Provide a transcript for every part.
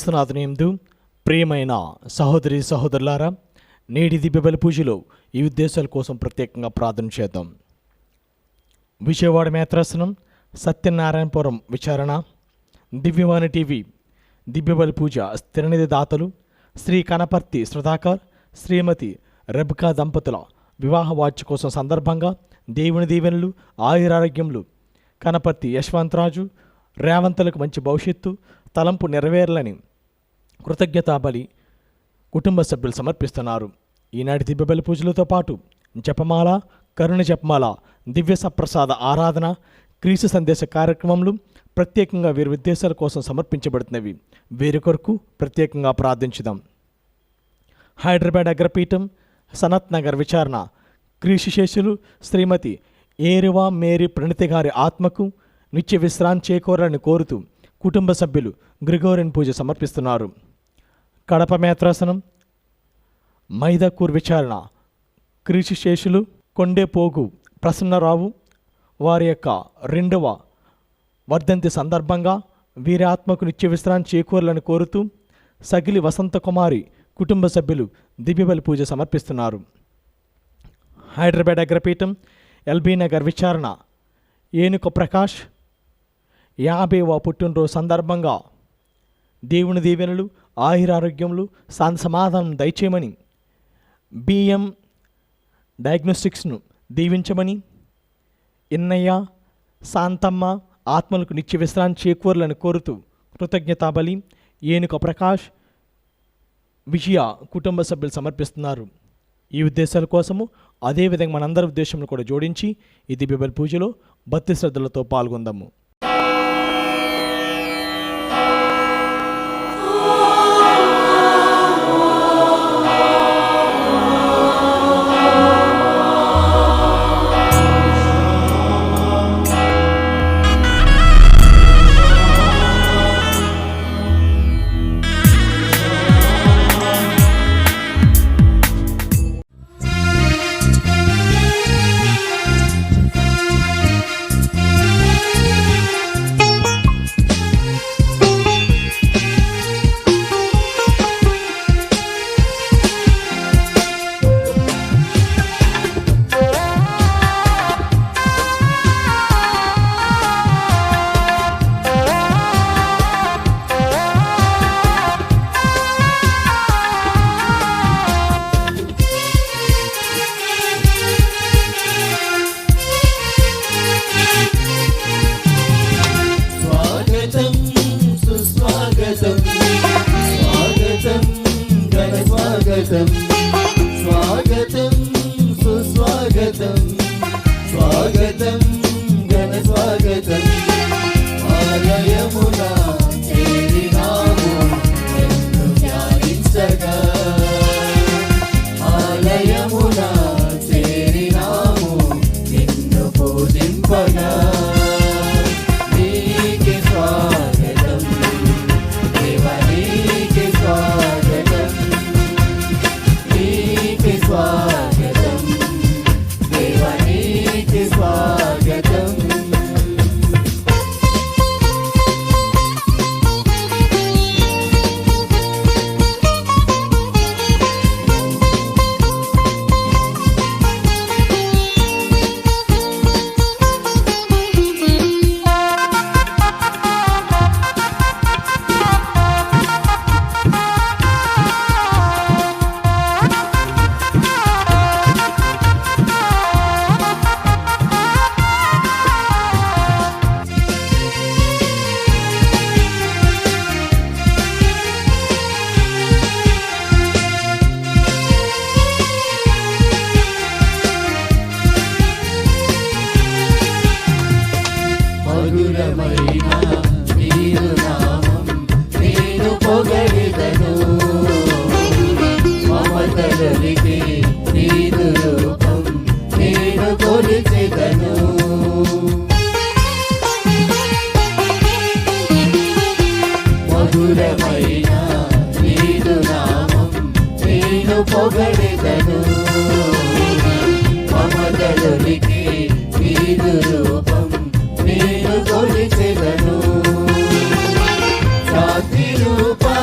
క్రీస్తునాథునియందు ప్రియమైన సహోదరి సహోదరులారా, నేటి దివ్య బలి పూజలో ఈ ఉద్దేశాల కోసం ప్రత్యేకంగా ప్రార్థన చేద్దాం. విజయవాడ మేత్రాసనం, సత్యనారాయణపురం విచారణ, దివ్యవాణి టీవీ దివ్య బలి పూజ స్థిరనిధి దాతలు శ్రీ కనపర్తి సుధాకర్, శ్రీమతి రెబ్కా దంపతుల వివాహ వార్షికోత్సవం సందర్భంగా దేవుని దీవెనలు, ఆయురారోగ్యములు కనపర్తి యశ్వంతరాజు రేవంతులకు మంచి భవిష్యత్తు తలంపు నెరవేరాలని కృతజ్ఞతాబలి కుటుంబ సభ్యులు సమర్పిస్తున్నారు. ఈనాటి దివ్య బలి పూజలతో పాటు జపమాల, కరుణ జపమాల, దివ్య సప్రసాద ఆరాధన, క్రీస్తు సందేశ కార్యక్రమములు ప్రత్యేకంగా వీరి ఉద్దేశాల కోసం సమర్పించబడుతున్నవి. వీరి కొరకు ప్రత్యేకంగా ప్రార్థించుదాం. హైదరాబాద్ అగ్రపీఠం, సనత్ నగర్ విచారణ క్రీస్తుశేషులు శ్రీమతి ఏరువా మేరీ ప్రణితి గారి ఆత్మకు నిత్య విశ్రాంతి చేకూరాలని కోరుతూ కుటుంబ సభ్యులు గ్రిగోరియన్ పూజ సమర్పిస్తున్నారు. కడప మేత్రాసనం, మైదకూర్ విచారణ క్రీస్తుశేషులు కొండేపోగు ప్రసన్నరావు వారి యొక్క 2వ వర్ధంతి సందర్భంగా వీరి ఆత్మకు నిత్య విశ్రాంతి చేకూరాలని కోరుతూ సగిలి వసంతకుమారి కుటుంబ సభ్యులు దివ్యబలి పూజ సమర్పిస్తున్నారు. హైదరాబాద్ అగ్రపీఠం, ఎల్బీ నగర్ విచారణ ఏనుక ప్రకాష్ 50వ పుట్టినరోజు సందర్భంగా దేవుని దీవెనలు, ఆయురారోగ్యములు, సమాధానం దయచేయమని, బిఎం డయాగ్నోస్టిక్స్ను దీవించమని, ఇన్నయ్య, శాంతమ్మ ఆత్మలకు నిత్య విశ్రాంతి చేకూరాలని కోరుతూ కృతజ్ఞతాబలి ఏనుక ప్రకాష్, విజయ కుటుంబ సభ్యులు సమర్పిస్తున్నారు. ఈ ఉద్దేశాల కోసము అదేవిధంగా మనందరి ఉద్దేశంలో కూడా జోడించి ఈ దివ్య బలి పూజలో భక్తి శ్రద్ధలతో పాల్గొందాము. స్వాగతం సుస్వాగతం, స్వాగతం ఘన స్వాగతం, ఆలయమున చేరినాము నిన్ను ధ్యానించగా, ఆలయమున చేరినాము నిన్ను పూజింపగా. నీకే స్వాగతం దేవా, నీకే స్వాగతం, నీకే స్వాగతం దేవా, నీకే స్వాగతం. మధురమైన నీరు నామం నేను పొగడిదను, మమతలనికి నీరు రూపం నేను కొలిచెదను. మధురమైన నీరు నామం నేను పొగడిదను, మమతలనికి నీరు రూపం నేను కొలిచెదను. శాంతి రూపా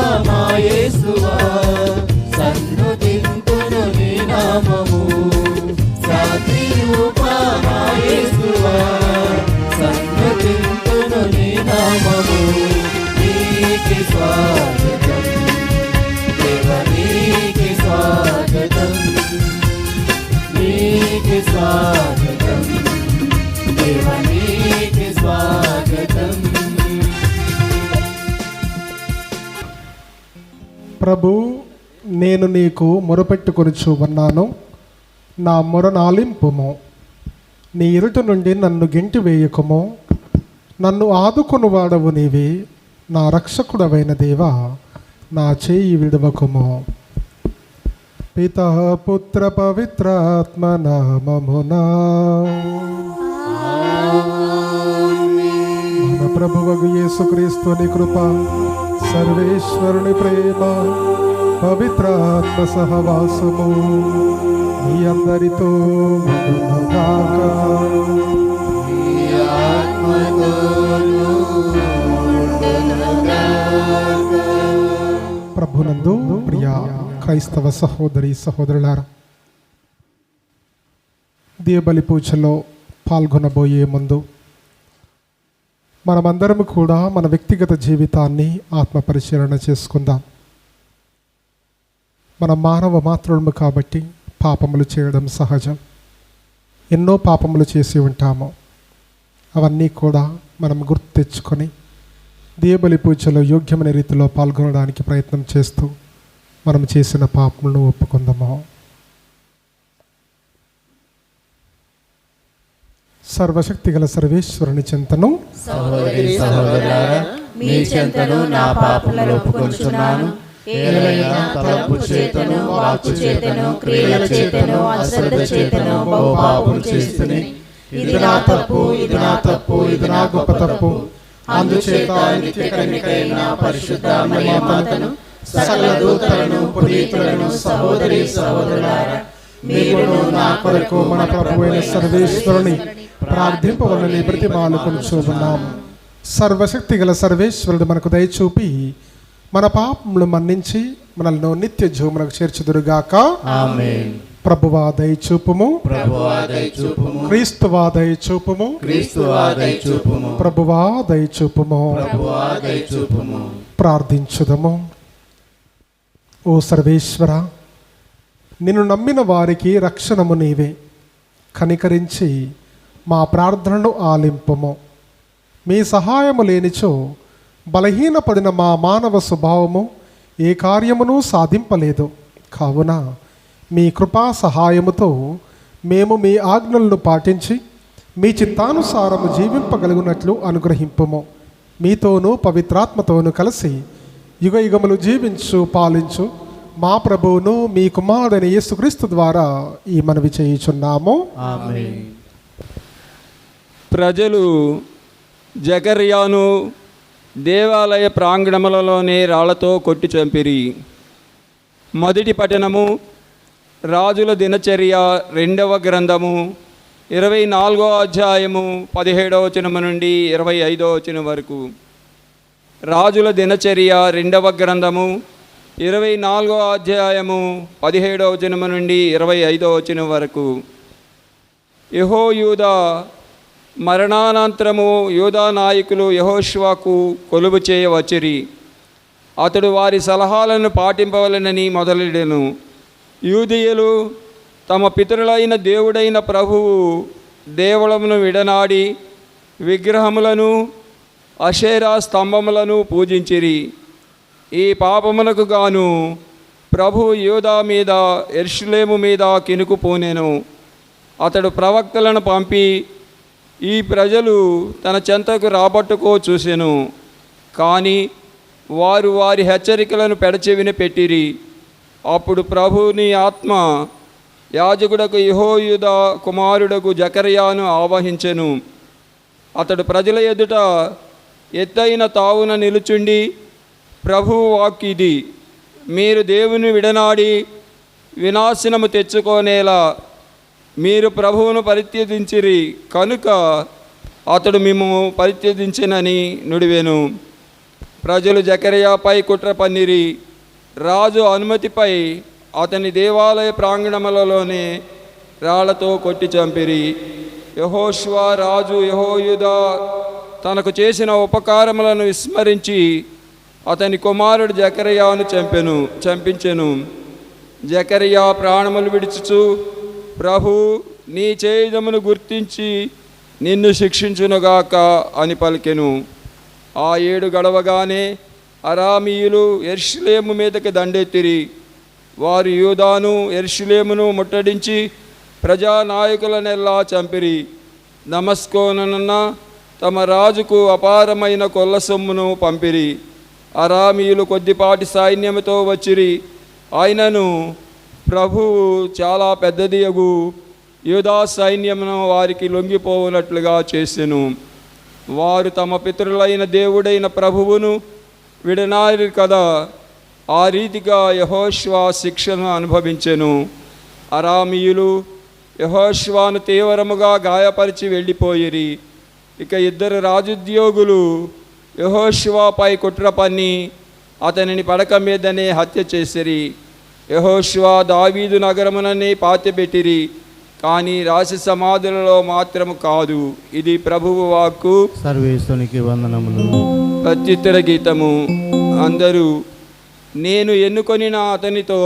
ప్రభు, నేను నీకు మొరపెట్టుకొనుచు ఉన్నాను, నా మొరనాలింపుము. నీ ఎదుట నుండి నన్ను గెంటి వేయకుము. నన్ను ఆదుకొను వాడవు నీవే, నా రక్షకుడవైన దేవా, నా చేయి విడవకుము. పితా పుత్ర పవిత్రాత్మ నామమునా. మన ప్రభువగు యేసుక్రీస్తుని కృప, సర్వేశ్వరుని ప్రేమ, పవిత్రాత్మ సహవాసము మీ అందరితో ఉండునుగాక. ప్రభునందు ప్రియ క్రైస్తవ సహోదరి సహోదరులారా, దీవబలి పూజలో పాల్గొనబోయే ముందు మనమందరం కూడా మన వ్యక్తిగత జీవితాన్ని ఆత్మ పరిశీలన చేసుకుందాం. మన మానవ మాత్రులము కాబట్టి పాపములు చేయడం సహజం. ఎన్నో పాపములు చేసి ఉంటాము. అవన్నీ కూడా మనం గుర్తు తెచ్చుకొని దీవబలి పూజలో యోగ్యమైన రీతిలో పాల్గొనడానికి ప్రయత్నం చేస్తూ మనం చేసిన పాపములను ఒప్పుకుందాము. సర్వశక్తి గల సర్వేశ్వరుని చింతను, సహోదరి సహోదరులారా, మీ చింతను నా పాపములను ఒప్పుకొనుచున్నాను. ఏలైనా తలంపు చేతను, వాక్కు చేతను, క్రియల చేతను, అశ్రద్ధ చేతను బహు పాపములు చేస్తుని, ఇది నా తప్పు, ఇది నా తప్పు, ఇది నా గొప్ప తప్పు. అందుచేత నిత్య కన్యకైన పరిశుద్ధ మరియమాతను, సకల దూతలను, పునీతులను, సహోదరి సహోదరులారా, మీరును నా కొరకు మన ప్రభువైన సర్వేశ్వరుని ప్రార్థింపవలని బ్రతిమాలుకొనుచున్నాము. సర్వశక్తి గల సర్వేశ్వరుడు మనకు దయచూపి మన పాపములు మన్నించి మనల్ని నిత్య జీవమునకు చేర్చుదురుగాక. ఆమేన్. ప్రభువా దయచూపుము, ప్రభువా దయచూపుము, క్రీస్తువా దయచూపుము, క్రీస్తువా దయచూపుము, ప్రభువా దయచూపుము. ప్రభువా దయచూపుము. ప్రార్థించుదము. ఓ సర్వేశ్వర, నిన్ను నమ్మిన వారికి రక్షణము నీవే. కనికరించి మా ప్రార్థనను ఆలింపుము. మీ సహాయము లేనిచో బలహీనపడిన మా మానవ స్వభావము ఏ కార్యమును సాధింపలేదు. కావున మీ కృపా సహాయముతో మేము మీ ఆజ్ఞలను పాటించి మీ చిత్తానుసారము జీవింపగలుగునట్లు అనుగ్రహింపుము. మీతోనూ పవిత్రాత్మతోనూ కలిసి యుగయుగములు జీవించు పాలించు మా ప్రభువును మీ కుమారుడైన యేసుక్రీస్తు ద్వారా ఈ మనవి చేయుచున్నాము. ఆమేన్. ప్రజలు జకర్యాను దేవాలయ ప్రాంగణములలోనే రాళ్లతో కొట్టి చంపిరి. మొదటి పట్టణము రాజుల దినచర్య 2వ గ్రంథము 24వ అధ్యాయము 17వ వచనము నుండి 25వ వచనం వరకు. రాజుల దినచర్య 2వ గ్రంథము 24వ అధ్యాయము 17వ వచనము నుండి 25వ వచనం వరకు. యెహోయూదా మరణానంతరము యూదా నాయకులు యెహోషువకు కొలువు చేయవచ్చిరి. అతడు వారి సలహాలను పాటింపవలెనని మొదలెడెను. యూదీయులు తమ పితరులైన దేవుడైన ప్రభువు దేవుళ్ళను విడనాడి విగ్రహములను అషేరా స్తంభములను పూజించిరి. ఈ పాపమునకు గాను ప్రభువు యూదా మీద యెరూషలేము మీద కినుకుపోనెను. అతడు ప్రవక్తలను పంపి ఈ ప్రజలు తన చెంతకు రాబట్టుకో చూసెను. కానీ వారు వారి హెచ్చరికలను పెడచెవిన పెట్టిరి. అప్పుడు ప్రభువుని ఆత్మ యాజకుడకు యెహోయూదా కుమారుడకు జకర్యాను ఆవహించెను. అతడు ప్రజల ఎదుట ఎత్తైన తావున నిలుచుండి, ప్రభువు వాక్కిది, మీరు దేవుని విడనాడి వినాశనము తెచ్చుకోనేలా మీరు ప్రభువును పరిత్యజించిరి కనుక అతడు మేము పరిత్యజించినని నుడివెను. ప్రజలు జకర్యాపై కుట్ర పన్నిరి. రాజు అనుమతిపై అతని దేవాలయ ప్రాంగణములలోనే రాళ్లతో కొట్టి చంపిరి. యెహోషువ రాజు యెహోయూదా తనకు చేసిన ఉపకారములను విస్మరించి అతని కుమారుడు జకర్యాను చంపించెను. జకర్యా ప్రాణములు విడిచుచు, ప్రభు నీ చేయుదమును గుర్తించి నిన్ను శిక్షించునుగాక అని పలికెను. ఆ 7 గడవగానే అరామీయులు యెరూషలేము మీదకి దండెత్తిరి. వారు యూదాను యెరూషలేమును ముట్టడించి ప్రజానాయకులనెల్లా చంపిరి. దమస్కోనున్న తమ రాజుకు అపారమైన కొల్ల సొమ్మును పంపిరి. అరామీయులు కొద్దిపాటి సైన్యముతో వచ్చిరి. ఆయనను ప్రభువు చాలా పెద్దదియగు యూదా సైన్యమును వారికి లొంగిపోవునట్లుగా చేసెను. వారు తమ పితరులైన దేవుడైన ప్రభువును విడనారు కదా. ఆ రీతిగా యెహోషువ శిక్షను అనుభవించెను. అరామీయులు యెహోషువను తీవ్రముగా గాయపరిచి వెళ్ళిపోయిరి. ఇక ఇద్దరు రాజుద్యోగులు యెహోషువపై కుట్ర పన్ని అతనిని పడక మీదనే హత్య చేసిరి. యెహోషువ దావీదు నగరమునని పాతిపెట్టిరి, కానీ రాశి సమాధులలో మాత్రము కాదు. ఇది ప్రభువు వాక్కు. సర్వేశ్వరునికి వందనములు. ప్రత్యుత్తర గీతము. అందరూ నేను ఎన్నుకొనిన అతనితో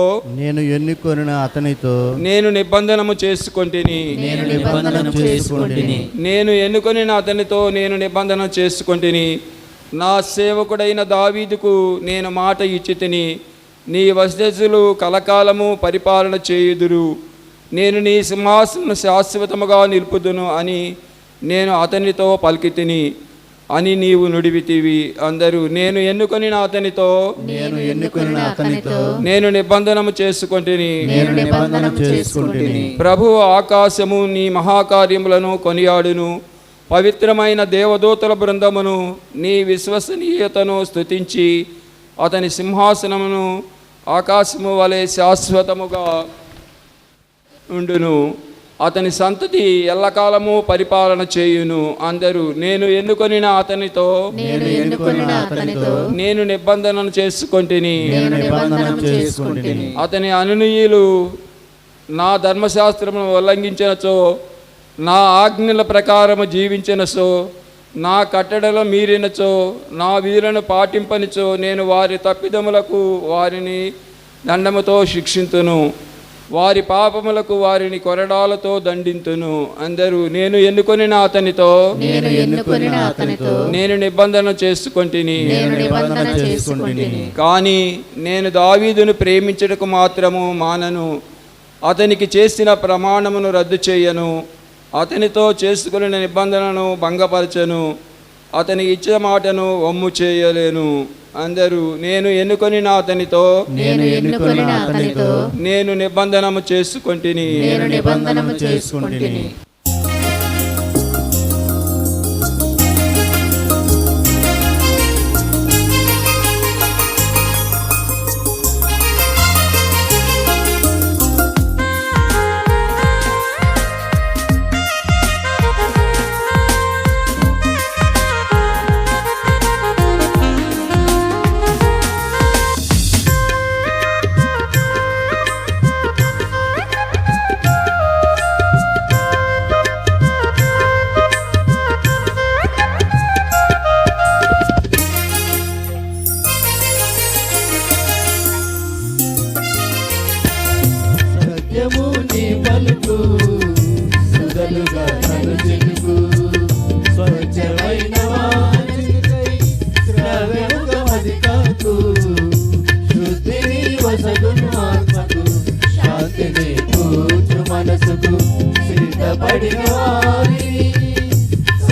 నేను నిబంధనము చేసుకొంటిని. నేను ఎన్నుకొనిన అతనితో నేను నిబంధన చేసుకొంటిని. నా సేవకుడైన దావీదుకు నేను మాట ఇచ్చితిని. నీ వశస్థులు కలకాలము పరిపాలన చేయుదురు. నేను నీ సింహాసనం శాశ్వతముగా నిలుపుదును అని నేను అతనితో పలికితిని అని నీవు నుడివితివి. అందరూ నేను ఎన్నుకొనిన అతనితో నేను నిబంధనము చేసుకొంటిని. ప్రభువు ఆకాశము నీ మహాకార్యములను కొనియాడును. పవిత్రమైన దేవదూతల బృందమును నీ విశ్వసనీయతను స్తుతించి అతని సింహాసనమును ఆకాశము వలె శాశ్వతముగా ఉండును. అతని సంతతి ఎల్లకాలము పరిపాలన చేయును. అందరూ నేను ఎన్నుకొనిన అతనితో నేను నిబంధనను చేసుకొంటిని. అతని అనునీయులు నా ధర్మశాస్త్రమును ఉల్లంఘించినచో, నా ఆజ్ఞల ప్రకారము జీవించినచో, నా కట్టడలు మీరినచో, నా విధులను పాటింపనిచో నేను వారి తప్పిదములకు వారిని దండముతో శిక్షింతును. వారి పాపములకు వారిని కొరడాలతో దండింతును. అందరూ నేను ఎన్నుకొనిన అతనితో నేను నిబంధన చేసుకొంటిని. కానీ నేను దావీదును ప్రేమించుటకు మాత్రము మానను. అతనికి చేసిన ప్రమాణమును రద్దు చేయను. అతనితో చేసుకున్న నిబంధనను భంగపరచను. అతని ఇచ్చిన మాటను వమ్ము చేయలేను. అందరూ నేను ఎన్నుకొనిన అతనితో నేను నిబంధనము చేసుకొంటిని.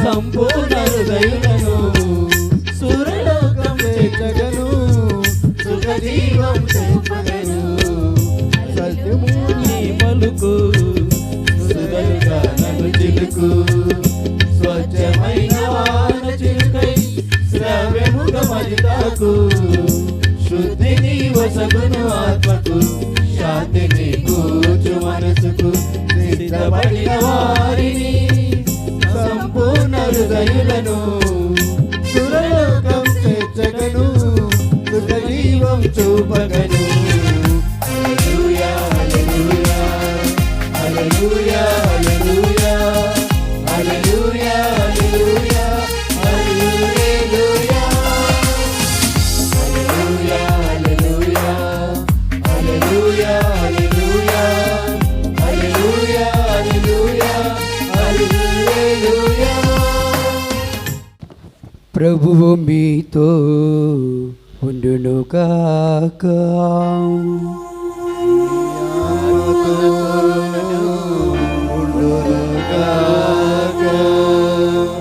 సంపూర్ణ హృదయులను సురలోకం చేర్చగను, సుఖజీవం చూపగను. సత్యము నీ పలుకు సుగలుగా నన్ను చిలుకు, స్వచ్ఛమైన వాన చిలుకై శ్రావ్యముగ మరితాకు. శుద్ధిని వసగును ఆత్మకు, శాంతిని కూర్చు మనసుకు. సిద్ధపడిన వారిని సంపూర్ణ హృదయులను సురలోకం చేర్చగను, సుఖజీవం చూపగను. హల్లెలూయా హల్లెలూయా హల్లెలూయా హల్లెలూయా హల్లెలూయా హల్లెలూయా హల్లెలూయా హల్లెలూయా హల్లెలూయా హల్లెలూయా హల్లెలూయా హల్లెలూయా హల్లెలూయా హల్లెలూయా. ప్రభువు మీతో ఉండునుగాక.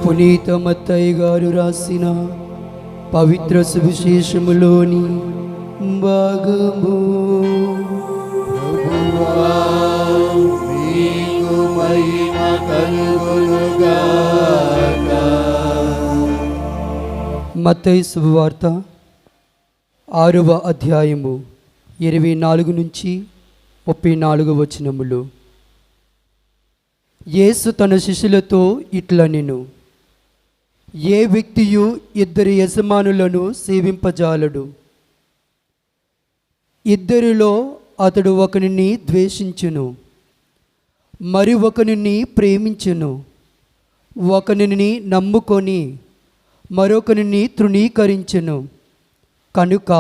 పునీత మత్తయి గారు రాసిన పవిత్ర సువిశేషములోని భాగము. మత్తయి శుభవార్త 6వ అధ్యాయము 24 నుంచి 34 వచనములు. యేసు తన శిష్యులతో ఇట్లనెను, ఏ వ్యక్తియు ఇద్దరి యజమానులను సేవింపజాలడు. ఇద్దరిలో అతడు ఒకనిని ద్వేషించును, మరి ఒకనిని ప్రేమించును, ఒకనిని నమ్ముకొని మరొకనిని తృణీకరించును. కనుక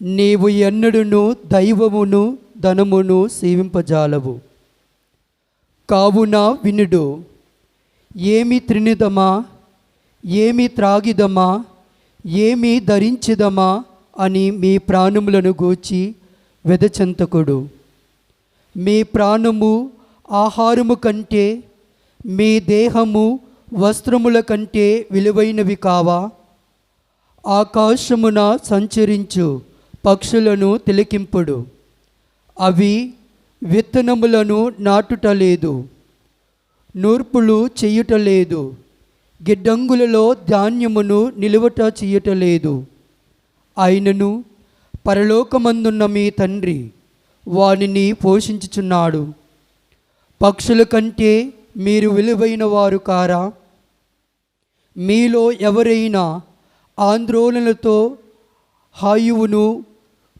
నీవు ఎన్నడూను దైవమును ధనమును సేవింపజాలవు. కావున వినుడు, ఏమి త్రినిదమా, ఏమి త్రాగిదమా, ఏమి ధరించిదమా అని మీ ప్రాణములను గూర్చి వెదచంతకుడు. మీ ప్రాణము ఆహారము కంటే, మీ దేహము వస్త్రముల కంటే విలువైనవి కావా? ఆకాశమున సంచరించు పక్షులను తిలకింపుడు. అవి విత్తనములను నాటుటలేదు, నూర్పులు చెయ్యుటలేదు, గిడ్డంగులలో ధాన్యమును నిలువట చెయ్యుటలేదు. అయినను పరలోకమందున్న మీ తండ్రి వానిని పోషించుచున్నాడు. పక్షుల కంటే మీరు విలువైన వారు కారా? మీలో ఎవరైనా ఆందోళనలతో హాయువును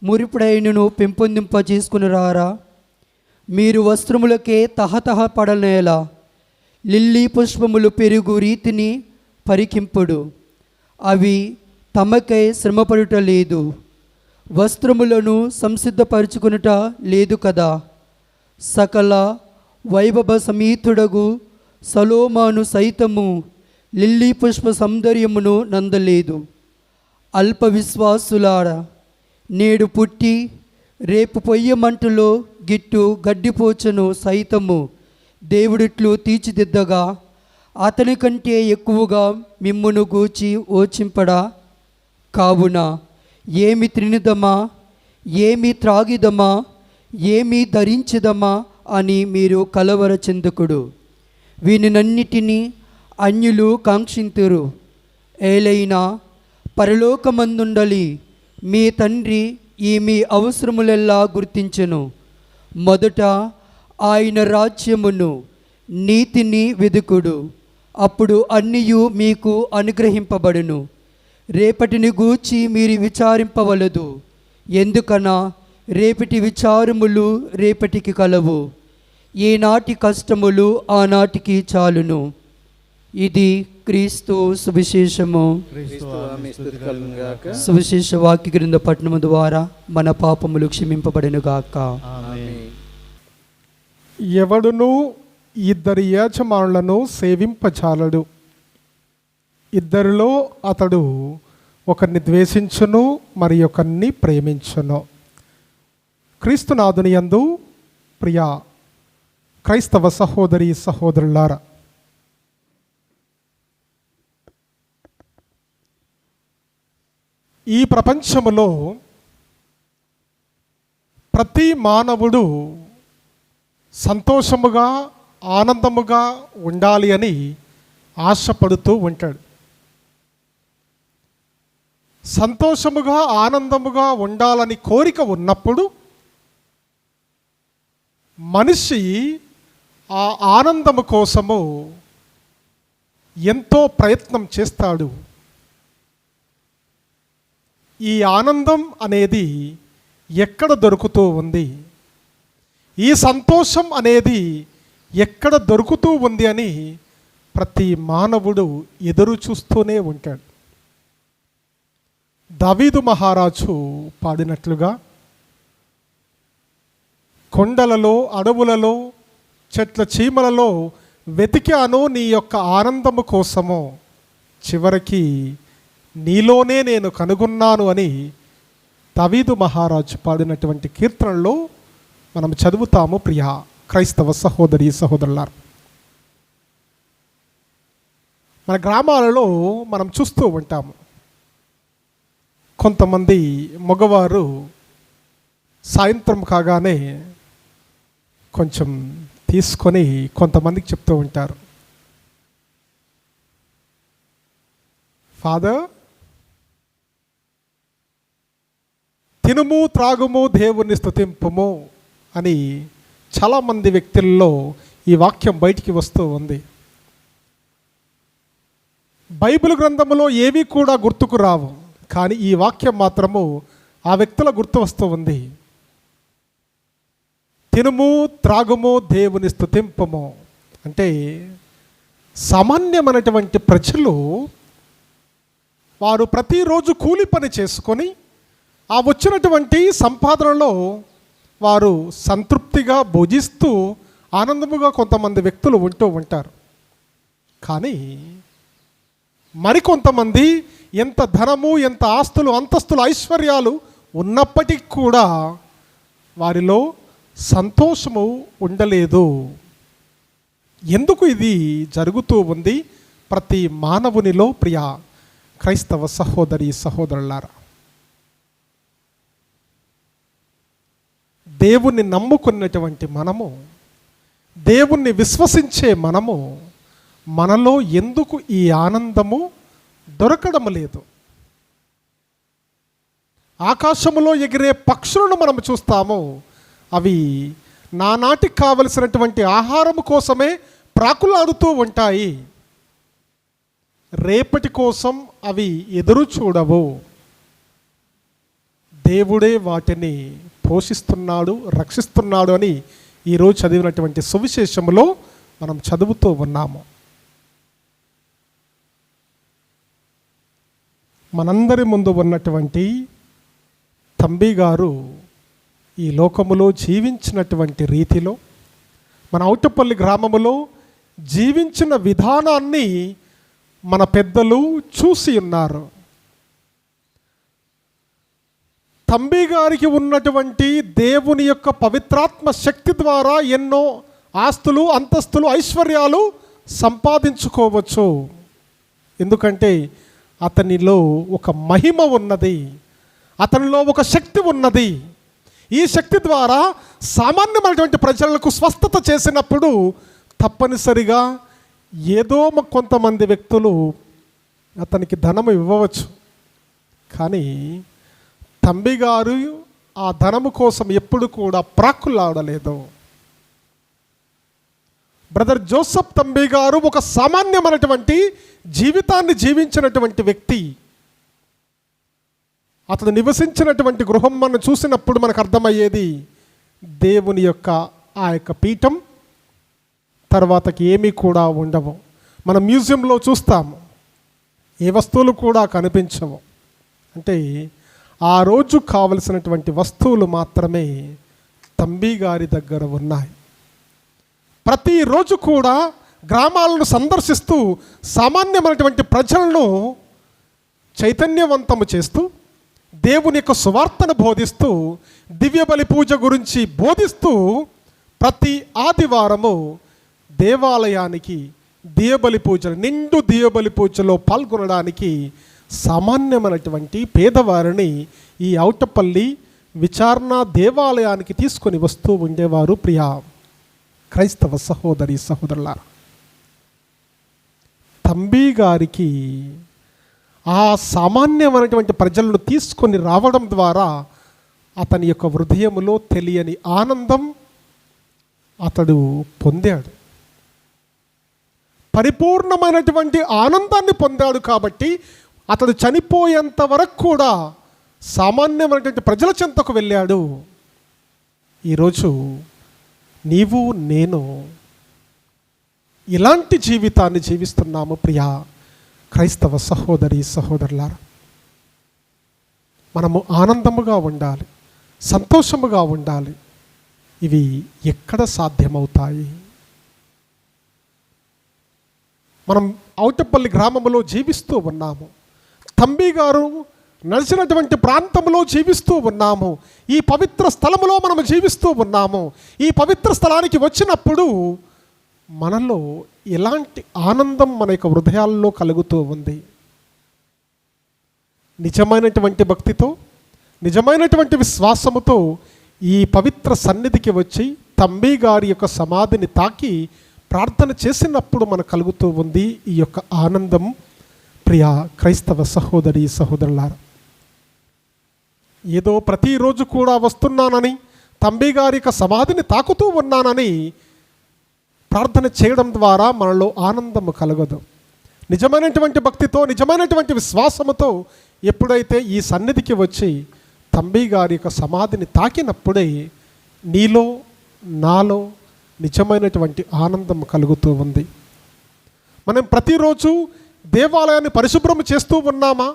మురిపుడైనను పెంపొందింపజేసుకునిరారా? మీరు వస్త్రములకే తహతహ పడనేలా లిల్లీ పుష్పములు పెరుగు రీతిని పరికింపుడు. అవి తమకై శ్రమపడుట లేదు, వస్త్రములను సంసిద్ధపరచుకునుట లేదు కదా. సకల వైభవ సమీతుడగు సలోమాను సైతము లిల్లీ పుష్ప సౌందర్యమును నందలేదు. అల్ప విశ్వాసులారా, నేడు పుట్టి రేపు పొయ్యమంటలో గిట్టు గడ్డిపోచను సైతము దేవుడిట్లు తీర్చిదిద్దగా అతని కంటే ఎక్కువగా మిమ్మును గూర్చి ఓచింపడా? కావున ఏమి త్రినిదమా, ఏమి త్రాగిదమా, ఏమి ధరించిదమా అని మీరు కలవర చెందుకుడు. వీనినన్నిటినీ అన్యులు కాంక్షింతురు. ఏలైనా పరలోకమందుండలి మీ తండ్రి ఈ మీ అవసరములెల్లా గుర్తించెను. మొదట ఆయన రాజ్యమును నీతిని వెదుకుడు, అప్పుడు అన్నియు మీకు అనుగ్రహింపబడును. రేపటిని గూర్చి మీరు విచారింపవలదు, ఎందుకనా రేపటి విచారములు రేపటికి కలవు. ఈనాటి కష్టములు ఆనాటికి చాలును. ఇది క్రీస్తు సువిశేషము. సువిశేష వాక్య గ్రంథ పఠనము ద్వారా మన పాపములు క్షమింపబడెనుగాక. ఎవడును ఇద్దరి యజమానులను సేవింపజాలడు. ఇద్దరిలో అతడు ఒకరిని ద్వేషించును, మరి ఒకరిని ప్రేమించును. క్రీస్తునాథుని యందు ప్రియ క్రైస్తవ సహోదరి సహోదరులారా, ఈ ప్రపంచములో ప్రతి మానవుడు సంతోషముగా ఆనందముగా ఉండాలి అని ఆశపడుతూ ఉంటాడు. సంతోషముగా ఆనందముగా ఉండాలని కోరిక ఉన్నప్పుడు మనిషి ఆ ఆనందము కోసము ఎంతో ప్రయత్నం చేస్తాడు. ఈ ఆనందం అనేది ఎక్కడ దొరుకుతూ ఉంది, ఈ సంతోషం అనేది ఎక్కడ దొరుకుతూ ఉంది అని ప్రతి మానవుడు ఎదురు చూస్తూనే ఉంటాడు. దావీదు మహారాజు పాడినట్లుగా, కొండలలో అడవులలో చెట్ల చీమలలో వెతికాను నీ యొక్క ఆనందము కోసము, చివరికి నీలోనే నేను కనుగొన్నాను అని దావీదు మహారాజు పాడినటువంటి కీర్తనలో మనం చదువుతాము. ప్రియ క్రైస్తవ సహోదరి సహోదరులారా, మన గ్రామాలలో మనం చూస్తూ ఉంటాము, కొంతమంది మగవారు సాయంత్రం కాగానే కొంచెం తీసుకొని కొంతమందికి చెప్తూ ఉంటారు, ఫాదర్ తినుము త్రాగుము దేవుణ్ణి స్తుతింపుము అని చాలామంది వ్యక్తుల్లో ఈ వాక్యం బయటికి వస్తూ ఉంది. బైబిల్ గ్రంథంలో ఏవి కూడా గుర్తుకు రావు, కానీ ఈ వాక్యం మాత్రము ఆ వ్యక్తుల గుర్తు వస్తూ ఉంది. తినుము త్రాగుము దేవుని స్తుతింపము అంటే సామాన్యమైనటువంటి ప్రజలు వారు ప్రతిరోజు కూలి పని చేసుకొని ఆ వచ్చినటువంటి సంపాదనలో వారు సంతృప్తిగా భుజిస్తూ ఆనందముగా కొంతమంది వ్యక్తులు ఉంటూ ఉంటారు. కానీ మరికొంతమంది ఎంత ధనము, ఎంత ఆస్తులు, అంతస్తులు, ఐశ్వర్యాలు ఉన్నప్పటికీ కూడా వారిలో సంతోషము ఉండలేదు. ఎందుకు ఇది జరుగుతూ ఉంది ప్రతి మానవునిలో? ప్రియ క్రైస్తవ సహోదరి సహోదరులారా, దేవుణ్ణి నమ్ముకున్నటువంటి మనము, దేవుణ్ణి విశ్వసించే మనము, మనలో ఎందుకు ఈ ఆనందము దొరకడం లేదు? ఆకాశములో ఎగిరే పక్షులను మనం చూస్తాము, అవి నానాటికి కావలసినటువంటి ఆహారము కోసమే ప్రాకులాడుతూ ఉంటాయి. రేపటి కోసం అవి ఎదురు చూడవు. దేవుడే వాటిని పోషిస్తున్నాడు, రక్షిస్తున్నాడు అని ఈరోజు చదివినటువంటి సువిశేషములో మనం చదువుతూ ఉన్నాము. మనందరి ముందు ఉన్నటువంటి తంబి గారు ఈ లోకములో జీవించినటువంటి రీతిలో, మన ఔటపల్లి గ్రామములో జీవించిన విధానాన్ని మన పెద్దలు చూసి ఉన్నారు. తంబి గారికి ఉన్నటువంటి దేవుని యొక్క పవిత్రాత్మ శక్తి ద్వారా ఎన్నో ఆస్తులు, అంతస్తులు, ఐశ్వర్యాలు సంపాదించుకోవచ్చు. ఎందుకంటే అతనిలో ఒక మహిమ ఉన్నది, అతనిలో ఒక శక్తి ఉన్నది. ఈ శక్తి ద్వారా సామాన్యమైనటువంటి ప్రజలకు స్వస్థత చేసినప్పుడు తప్పనిసరిగా ఏదో కొంతమంది వ్యక్తులు అతనికి ధనము ఇవ్వవచ్చు. కానీ తంబి గారు ఆ ధనము కోసం ఎప్పుడు కూడా ప్రాకులాడలేదు. బ్రదర్ జోసెఫ్ తంబి గారు ఒక సామాన్యమైనటువంటి జీవితాన్ని జీవించినటువంటి వ్యక్తి. అతను నివసించినటువంటి గృహం మనం చూసినప్పుడు మనకు అర్థమయ్యేది దేవుని యొక్క ఆ యొక్క పీఠం తర్వాతకి ఏమీ కూడా ఉండవు. మనం మ్యూజియంలో చూస్తాము, ఏ వస్తువులు కూడా కనిపించవు. అంటే ఆ రోజు కావలసినటువంటి వస్తువులు మాత్రమే తంబి గారి దగ్గర ఉన్నాయి. ప్రతిరోజు కూడా గ్రామాలను సందర్శిస్తూ సామాన్యమైనటువంటి ప్రజలను చైతన్యవంతము చేస్తూ, దేవుని యొక్క సువార్తను బోధిస్తూ, దివ్య బలి పూజ గురించి బోధిస్తూ ప్రతి ఆదివారము దేవాలయానికి దివ్యబలి పూజలు, నిండు దివ్యబలి పూజలో పాల్గొనడానికి సామాన్యమైనటువంటి పేదవారిని ఈ ఔటపల్లి విచారణ దేవాలయానికి తీసుకొని వస్తూ ఉండేవారు. ప్రియ క్రైస్తవ సహోదరి సహోదరులారా, తంబి గారికి ఆ సామాన్యమైనటువంటి ప్రజలను తీసుకొని రావడం ద్వారా అతని యొక్క హృదయములో తెలియని ఆనందం అతడు పొందాడు. పరిపూర్ణమైనటువంటి ఆనందాన్ని పొందాడు. కాబట్టి అతడు చనిపోయేంత వరకు కూడా సామాన్యమైనటువంటి ప్రజల చెంతకు వెళ్ళాడు. ఈరోజు నీవు నేను ఇలాంటి జీవితాన్ని జీవిస్తున్నాము. ప్రియా క్రైస్తవ సహోదరి సహోదరులారా, మనము ఆనందముగా ఉండాలి, సంతోషముగా ఉండాలి. ఇవి ఎక్కడ సాధ్యమవుతాయి? మనం ఔటపల్లి గ్రామంలో జీవిస్తూ ఉన్నాము. తంబి గారు నడిచినటువంటి ప్రాంతంలో జీవిస్తూ ఉన్నాము. ఈ పవిత్ర స్థలములో మనము జీవిస్తూ ఉన్నాము. ఈ పవిత్ర స్థలానికి వచ్చినప్పుడు మనలో ఎలాంటి ఆనందం మన యొక్క హృదయాల్లో కలుగుతూ ఉంది. నిజమైనటువంటి భక్తితో, నిజమైనటువంటి విశ్వాసముతో ఈ పవిత్ర సన్నిధికి వచ్చి తంబి గారి యొక్క సమాధిని తాకి ప్రార్థన చేసినప్పుడు మనకు కలుగుతూ ఉంది ఈ యొక్క ఆనందం. ప్రియ క్రైస్తవ సహోదరి సహోదరులారా, ఏదో ప్రతిరోజు కూడా వస్తున్నానని, తంబి గారి యొక్క సమాధిని తాకుతూ ఉన్నానని ప్రార్థన చేయడం ద్వారా మనలో ఆనందము కలగదు. నిజమైనటువంటి భక్తితో, నిజమైనటువంటి విశ్వాసముతో ఎప్పుడైతే ఈ సన్నిధికి వచ్చి తంబి గారి యొక్క సమాధిని తాకినప్పుడే నీలో నాలో నిజమైనటువంటి ఆనందం కలుగుతూ ఉంది. మనం ప్రతిరోజు దేవాలయాన్ని పరిశుభ్రం చేస్తూ ఉన్నామా?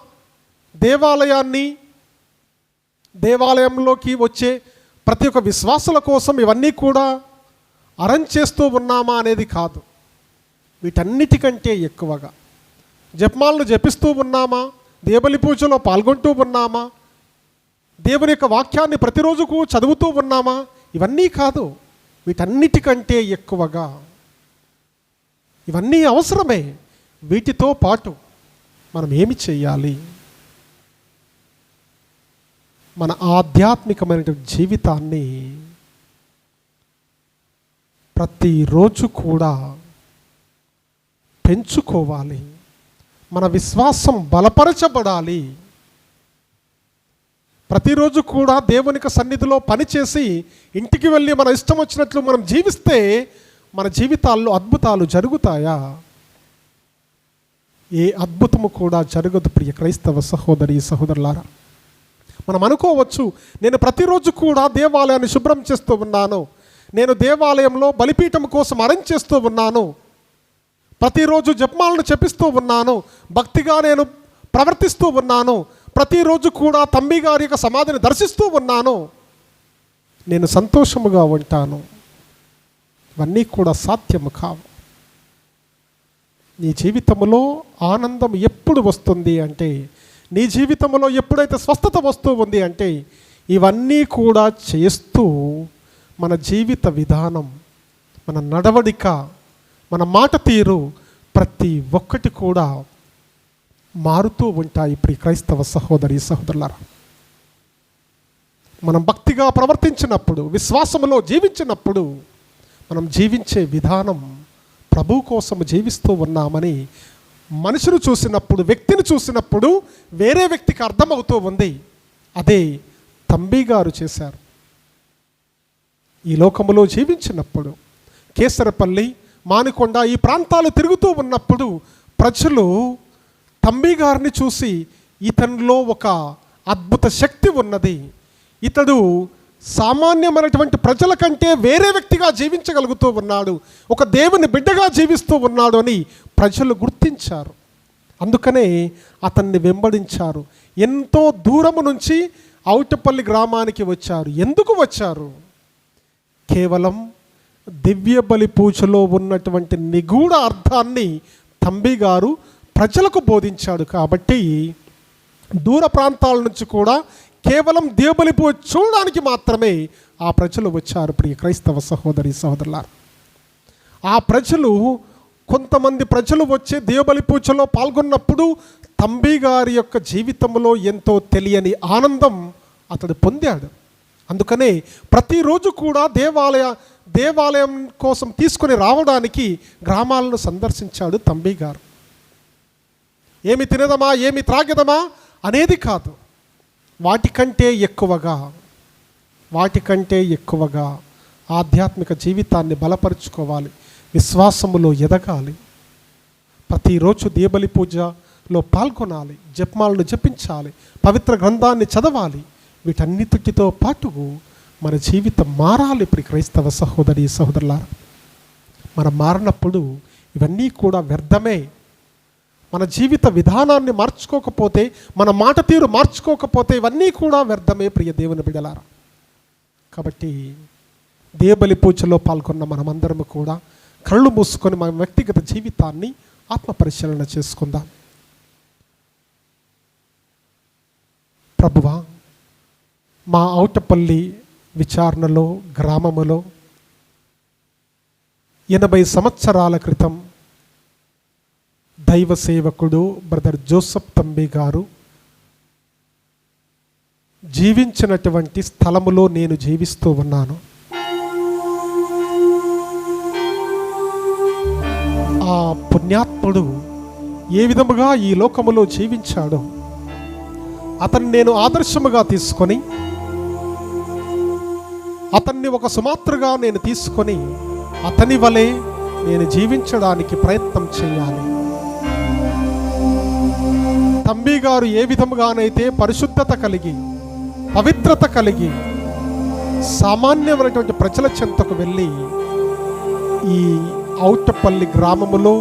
దేవాలయంలోకి వచ్చే ప్రతి ఒక్క విశ్వాసుల కోసం ఇవన్నీ కూడా అరేంజ్ చేస్తూ ఉన్నామా అనేది కాదు. వీటన్నిటికంటే ఎక్కువగా జపమాలను జపిస్తూ ఉన్నామా? దేవలి పూజలో పాల్గొంటూ ఉన్నామా? దేవుని యొక్క వాక్యాన్ని ప్రతిరోజు చదువుతూ ఉన్నామా? ఇవన్నీ కాదు. వీటన్నిటికంటే ఎక్కువగా ఇవన్నీ అవసరమే. వీటితో పాటు మనం ఏమి చేయాలి? మన ఆధ్యాత్మికమైనటువంటి జీవితాన్ని ప్రతిరోజు కూడా పెంచుకోవాలి. మన విశ్వాసం బలపరచబడాలి. ప్రతిరోజు కూడా దేవునికి సన్నిధిలో పనిచేసి ఇంటికి వెళ్ళి మన ఇష్టం వచ్చినట్లు మనం జీవిస్తే మన జీవితాల్లో అద్భుతాలు జరుగుతాయా? ఏ అద్భుతము కూడా జరగదు. ప్రియ క్రైస్తవ సహోదరి సహోదరులారా, మనం అనుకోవచ్చు, నేను ప్రతిరోజు కూడా దేవాలయాన్ని శుభ్రం చేస్తూ ఉన్నాను, నేను దేవాలయంలో బలిపీఠం కోసం అరేంజ్ చేస్తూ ఉన్నాను, ప్రతిరోజు జపమాలను జపిస్తూ ఉన్నాను, భక్తిగా నేను ప్రవర్తిస్తూ ఉన్నాను, ప్రతిరోజు కూడా తంబి గారి యొక్క సమాధిని దర్శిస్తూ ఉన్నాను, నేను సంతోషముగా ఉంటాను. ఇవన్నీ కూడా సాధ్యము కావు. నీ జీవితంలో ఆనందం ఎప్పుడు వస్తుంది అంటే, నీ జీవితంలో ఎప్పుడైతే స్వస్థత వస్తూ ఉంది అంటే, ఇవన్నీ కూడా చేస్తూ మన జీవిత విధానం, మన నడవడిక, మన మాట తీరు ప్రతి ఒక్కటి కూడా మారుతూ ఉంటాయి. ప్రియ క్రైస్తవ సహోదరి సహోదరులారా, మనం భక్తిగా ప్రవర్తించినప్పుడు, విశ్వాసములో జీవించినప్పుడు, మనం జీవించే విధానం ప్రభు కోసం జీవిస్తూ ఉన్నామని మనుషులు చూసినప్పుడు, వ్యక్తిని చూసినప్పుడు వేరే వ్యక్తికి అర్థమవుతూ ఉంది. అదే తంబి గారు చేశారు. ఈ లోకములో జీవించినప్పుడు కేసరపల్లి, మానికొండ ఈ ప్రాంతాలు తిరుగుతూ ఉన్నప్పుడు ప్రజలు తంబి గారిని చూసి ఇతనిలో ఒక అద్భుత శక్తి ఉన్నది, ఇతడు సామాన్యమైనటువంటి ప్రజల కంటే వేరే వ్యక్తిగా జీవించగలుగుతూ ఉన్నాడు, ఒక దేవుని బిడ్డగా జీవిస్తూ ఉన్నాడు అని ప్రజలు గుర్తించారు. అందుకనే అతన్ని వెంబడించారు. ఎంతో దూరము నుంచి ఔటపల్లి గ్రామానికి వచ్చారు. ఎందుకు వచ్చారు? కేవలం దివ్య బలి పూజలో ఉన్నటువంటి నిగూఢ అర్థాన్ని తంబి గారు ప్రజలకు బోధించాడు. కాబట్టి దూర ప్రాంతాల నుంచి కూడా కేవలం దివ్యబలి పూజ చూడడానికి మాత్రమే ఆ ప్రజలు వచ్చారు. ప్రియ క్రైస్తవ సహోదరి సహోదరులారా, ఆ ప్రజలు, కొంతమంది ప్రజలు వచ్చే దివ్యబలి పూజలో పాల్గొన్నప్పుడు తంబి గారి యొక్క జీవితంలో ఎంతో తెలియని ఆనందం అతడు పొందాడు. అందుకనే ప్రతిరోజు కూడా దేవాలయం కోసం తీసుకొని రావడానికి గ్రామాలను సందర్శించాడు తంబి గారు. ఏమి తినదమా, ఏమి త్రాగదమా అనేది కాదు, వాటికంటే ఎక్కువగా ఆధ్యాత్మిక జీవితాన్ని బలపరుచుకోవాలి, విశ్వాసములో ఎదగాలి, ప్రతిరోజు దీబలి పూజలో పాల్గొనాలి, జపమాలను జపించాలి, పవిత్ర గ్రంథాన్ని చదవాలి. వీటన్నిటితో పాటు మన జీవితం మారాలి. ప్రియ క్రైస్తవ సహోదరి సహోదరులారా, మనం మారినప్పుడు ఇవన్నీ కూడా వ్యర్థమే. మన జీవిత విధానాన్ని మార్చుకోకపోతే, మన మాట తీరు మార్చుకోకపోతే ఇవన్నీ కూడా వ్యర్థమే. ప్రియ దేవుని బిడ్డలారా, కాబట్టి దేవబలి పూజలో పాల్గొన్న మనమందరము కూడా కళ్ళు మూసుకొని మన వ్యక్తిగత జీవితాన్ని ఆత్మ పరిశీలన చేసుకుందాం. ప్రభువా, మా ఔటపల్లి విచారణలో గ్రామములో 80 సంవత్సరాల క్రితం దైవ సేవకుడు బ్రదర్ జోసఫ్ తంబి గారు జీవించినటువంటి స్థలములో నేను జీవిస్తూ ఉన్నాను. ఆ పుణ్యాత్ముడు ఏ విధముగా ఈ లోకములో జీవించాడో అతన్ని నేను ఆదర్శముగా తీసుకొని, అతన్ని ఒక సుమాత్రగా నేను తీసుకొని అతని వలె నేను జీవించడానికి ప్రయత్నం చేయాలి. తంబి గారు ఏ విధముగానైతే పరిశుద్ధత కలిగి, పవిత్రత కలిగి సామాన్యమైనటువంటి ప్రజల చెంతకు వెళ్ళి ఈ ఔటపల్లి గ్రామములో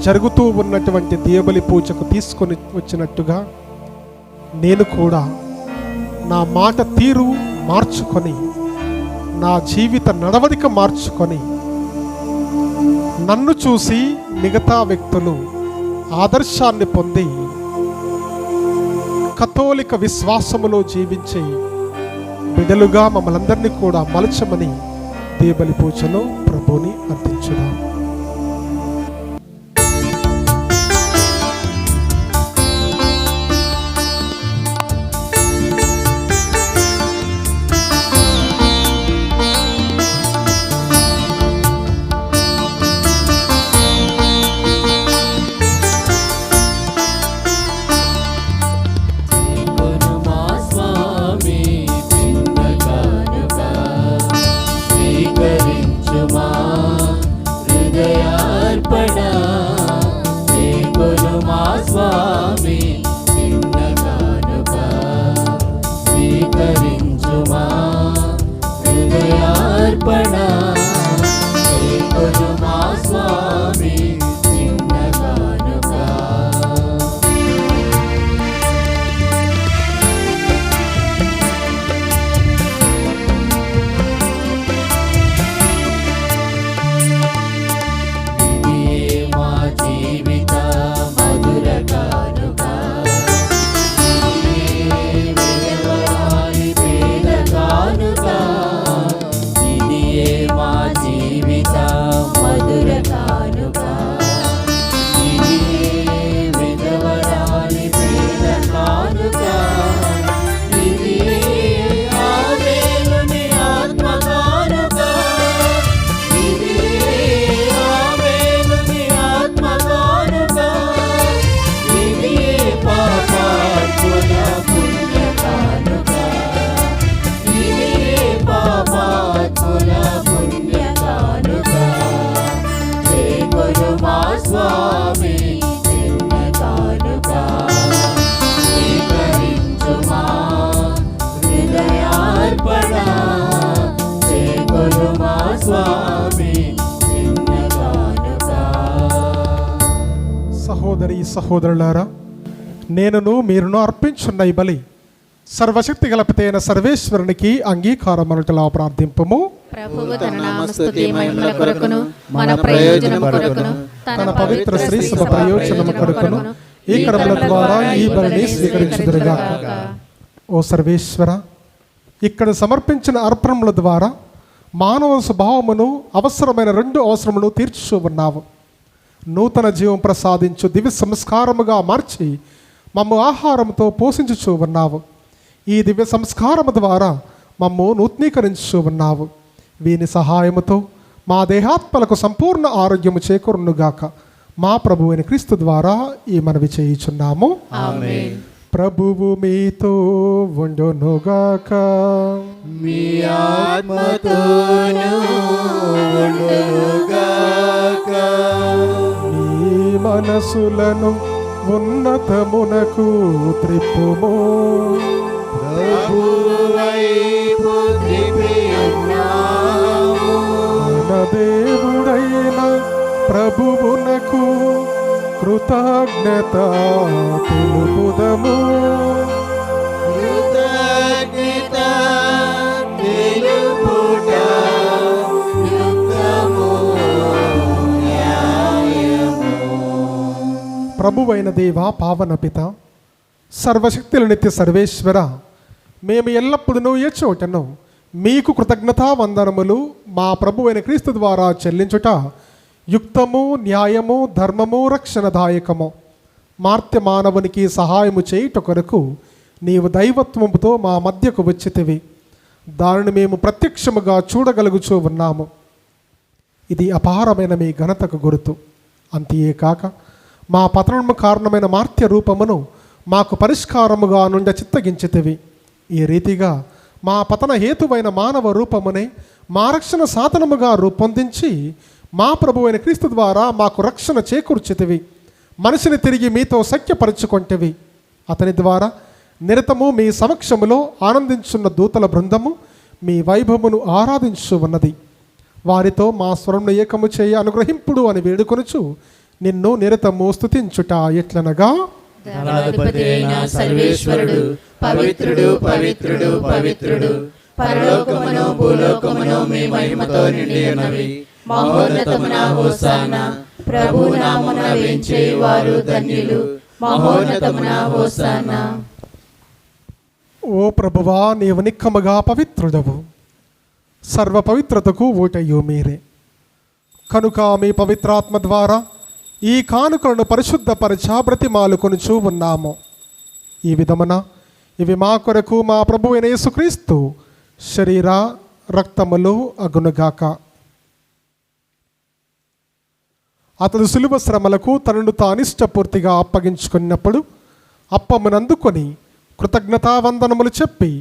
జరుగుతూ ఉన్నటువంటి దీయబలి పూజకు తీసుకొని వచ్చినట్టుగా నేను కూడా నా మాట తీరు మార్చుకొని, నా జీవిత నడవడిక మార్చుకొని, నన్ను చూసి మిగతా వ్యక్తులు ఆదర్శాన్ని పొంది కథోలిక విశ్వాసములో జీవించే బిడ్డలుగా మమ్మల్ందరినీ కూడా మలచమని దీయబలి పూజలో ప్రభుని అర్థించుదాం. సహోదరి సహోదరులారా, నేనును మీరును అర్పించున్న ఈ బలి సర్వశక్తి గలపితైన సర్వేశ్వరునికి అంగీకారమనుటలా ప్రార్థింపము. ప్రభువు తన నామస్తుతి మహిమల కొరకును మన ప్రయోజనము కొరకును తన పవిత్ర శ్రీ సభ ప్రయోజనము కొరకును ఈ కర్మల ద్వారా ఈ బలిని స్వీకరించుదురుగాక. ఓ సర్వేశ్వర, ఇక్కడ సమర్పించిన అర్పణముల ద్వారా మానవ స్వభావమును అవసరమైన 2 అవసరములు తీర్చు ఉన్నావు. నూతన జీవం ప్రసాదించు దివ్య సంస్కారముగా మార్చి మమ్ము ఆహారంతో పోషించుచూ ఉన్నావు. ఈ దివ్య సంస్కారము ద్వారా మమ్ము నూతనీకరించు ఉన్నావు. వీని సహాయముతో మా దేహాత్మలకు సంపూర్ణ ఆరోగ్యము చేకూరునుగాక. మా ప్రభువైన క్రీస్తు ద్వారా ఈ మనవి చేయుచున్నాము. ఆమేన్. ప్రభువు మీతో ఉండునుగాక. మీ ఆత్మతోను ఉండునుగాక. మీ మనసులను ఉన్నతమునకు త్రిప్పుము. ప్రభువైపు త్రిపియున్నాము. మన దేవుడైన ప్రభువునకు కృతజ్ఞత తెలుపుదము. కృతజ్ఞత తెలుపుట యుక్తము న్యాయము. ప్రభువైన దేవా, పావన పిత, సర్వశక్తుల నిత్య సర్వేశ్వర, మేము ఎల్లప్పుడూ ఏ చోటను మీకు కృతజ్ఞతా వందనములు మా ప్రభు అయిన క్రీస్తు ద్వారా చెల్లించుట యుక్తము, న్యాయము, ధర్మము, రక్షణదాయకము. మార్త్య మానవునికి సహాయము చేయుట కొరకు నీవు దైవత్వముతో మా మధ్యకు వచ్చితివి. దానిని మేము ప్రత్యక్షముగా చూడగలుగుచూ ఉన్నాము. ఇది అపారమైన మీ ఘనతకు గుర్తు. అంతేకాక మా పతనము కారణమైన మార్త్య రూపమును మాకు పరిష్కారముగా నుండి చిత్తగించితివి. ఈ రీతిగా మా పతన హేతువైన మానవ రూపమునే మా రక్షణ సాధనముగా రూపొందించి మా ప్రభు అయిన క్రీస్తు ద్వారా మాకు రక్షణ చేకూర్చితివి. మనిషిని తిరిగి మీతో సఖ్యపరచుకొంటివి. అతని ద్వారా నిరతము మీ సమక్షములో ఆనందించున్న దూతల బృందము మీ వైభవమును ఆరాధించు ఉన్నది. వారితో మా స్వరమును ఏకము చేయ అనుగ్రహింపుడు అని వేడుకొనుచు నిన్ను నిరతము స్తుతించుట ఎట్లనగా, దళాధిపతి అయిన సర్వేశ్వరుడు పవిత్రుడు, పవిత్రుడు, పవిత్రుడు. పరలోకమును భూలోకమును మీ మహిమతో నిండి ఉన్నవి. మహోన్నతమున హోసానా. ప్రభు నామమున వేంచేవారు ధన్యులు. మహోన్నతమున హోసానా. ఓ ప్రభువా, నీవు నిక్కముగా పవిత్రుడవు. సర్వ పవిత్రతకు ఓటయ్యు మీరే. కనుక మీ పవిత్రాత్మ ద్వారా ఈ కానుకలను పరిశుద్ధపరచ బ్రతిమాలుకొనుచూ ఉన్నాము. ఈ విధమున ఇవి మా కొరకు మా ప్రభు అయిన యేసుక్రీస్తు శరీర రక్తములు అగునుగాక. అతడు సులువ శ్రమలకు తనను తానిష్టపూర్తిగా అప్పగించుకున్నప్పుడు అప్పమునందుకొని కృతజ్ఞతావందనములు చెప్పి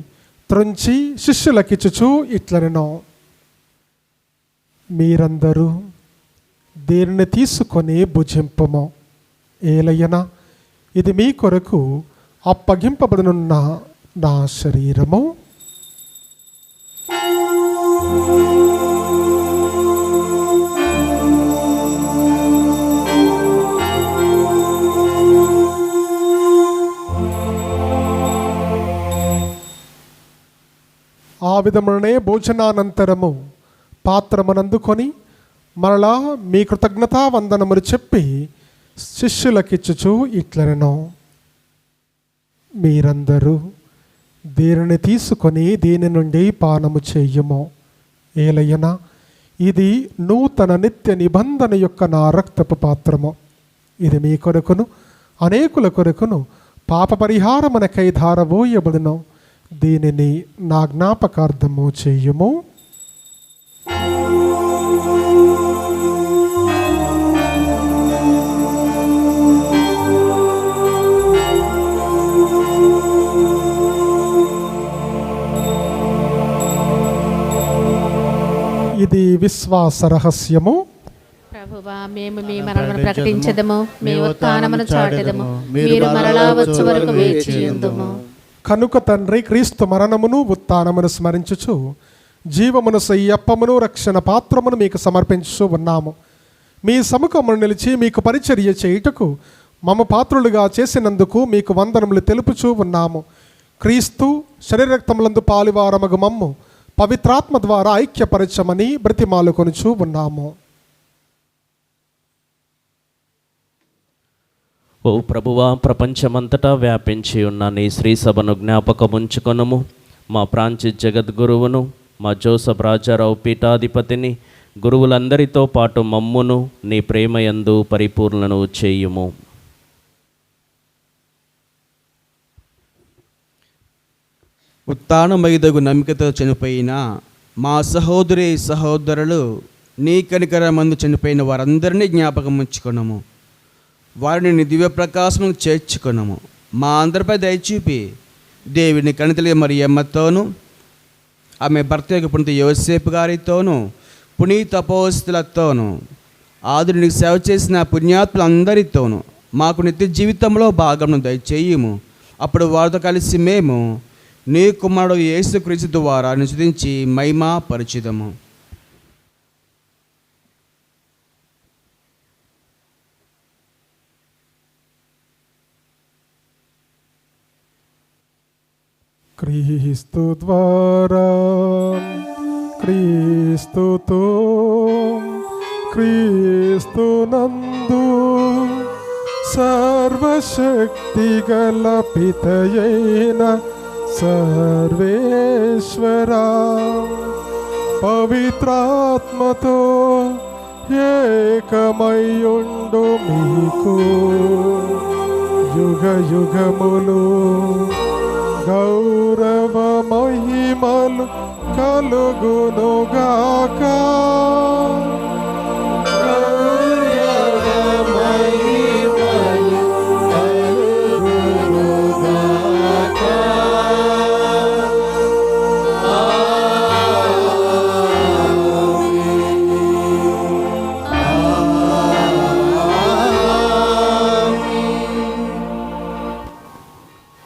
త్రుంచి శిష్యులకిచ్చుచూ ఇట్లనెనో, మీరందరూ దీనిని తీసుకొని భుజింపుము. ఏలయన ఇది మీ కొరకు అప్పగింపబడనున్న నా శరీరము. ఆ విధమునే భోజనానంతరము పాత్రమునందుకొని మరలా మీ కృతజ్ఞతా వందనములు చెప్పి శిష్యులకిచ్చుచూ ఇట్లనెనో, మీరందరూ దీనిని తీసుకొని దీని నుండి పానము చెయ్యము. ఏలయన ఇది నూతన నిత్య నిబంధన యొక్క నా రక్తపు పాత్రము. ఇది మీ కొరకును అనేకుల కొరకును పాప పరిహారమునకై ధారబోయబడును. దీనిని నా జ్ఞాపకార్థము చెయ్యము. ఇది విశ్వాస రహస్యము. ప్రభువా, మేము మీ మరణమును ప్రకటించదము, మీ ఉత్థానమును చాటెదము. మీరు మరలా వచ్చు వరకు వేచియుందుము. కనుక తండ్రి, క్రీస్తు మరణమును ఉత్థానమును స్మరించుచు జీవమును సయ్యప్పమును రక్షణ పాత్రమును మీకు సమర్పించు ఉన్నాము. మీ సముఖమును నిలిచి మీకు పరిచర్య చేయుటకు మమ పాత్రులుగా చేసినందుకు మీకు వందనములు తెలుపుచూ ఉన్నాము. క్రీస్తు శరీరక్తములందు పాలువారమగు మమ్ము పవిత్రాత్మ ద్వారా ఐక్యపరచమని బ్రతిమాలుకొనుచూ ఉన్నాము. ఓ ప్రభువా, ప్రపంచమంతటా వ్యాపించి ఉన్న నీ శ్రీ సభను జ్ఞాపకముంచుకొనుము. మా ప్రాంచి జగద్గురువును, మా జోసఫ్ రాజారావు పీఠాధిపతిని, గురువులందరితో పాటు మమ్మును నీ ప్రేమయందు పరిపూర్ణను చేయుము. ఉత్తానమైదగు నమ్మికతో చనిపోయిన మా సహోదరులు నీ కనికరమందు చనిపోయిన వారందరినీ జ్ఞాపకం ఉంచుకొనము. వారిని నీ దివ్య ప్రకాశమును చేర్చుకొనము. మా అందరిపై దయచూపి దేవుని కణితలి మరియమ్మతోనూ, ఆమె భర్త యొక్క పునీత యోసేపు గారితోనూ, పునీత అపోస్తలులతోనూ, ఆదునికి సేవ చేసిన పుణ్యాత్ములందరితోనూ మాకు నిత్య జీవితంలో భాగమును దయచేయుము. అప్పుడు వారితో కలిసి మేము నీ కుమారుడు యేసుక్రీస్తు ద్వారా నిశ్చితించి మహిమా పరిచితము. క్రీస్తు ద్వారా, క్రీస్తుతో, క్రీస్తునందు సర్వశక్తిగల పితయైన సర్వేశ్వరా, పవిత్రాత్మతో ఏకమయ్యుండు మీకు యుగ యుగములు గౌరవ మహిమలు కలుగునుగాక.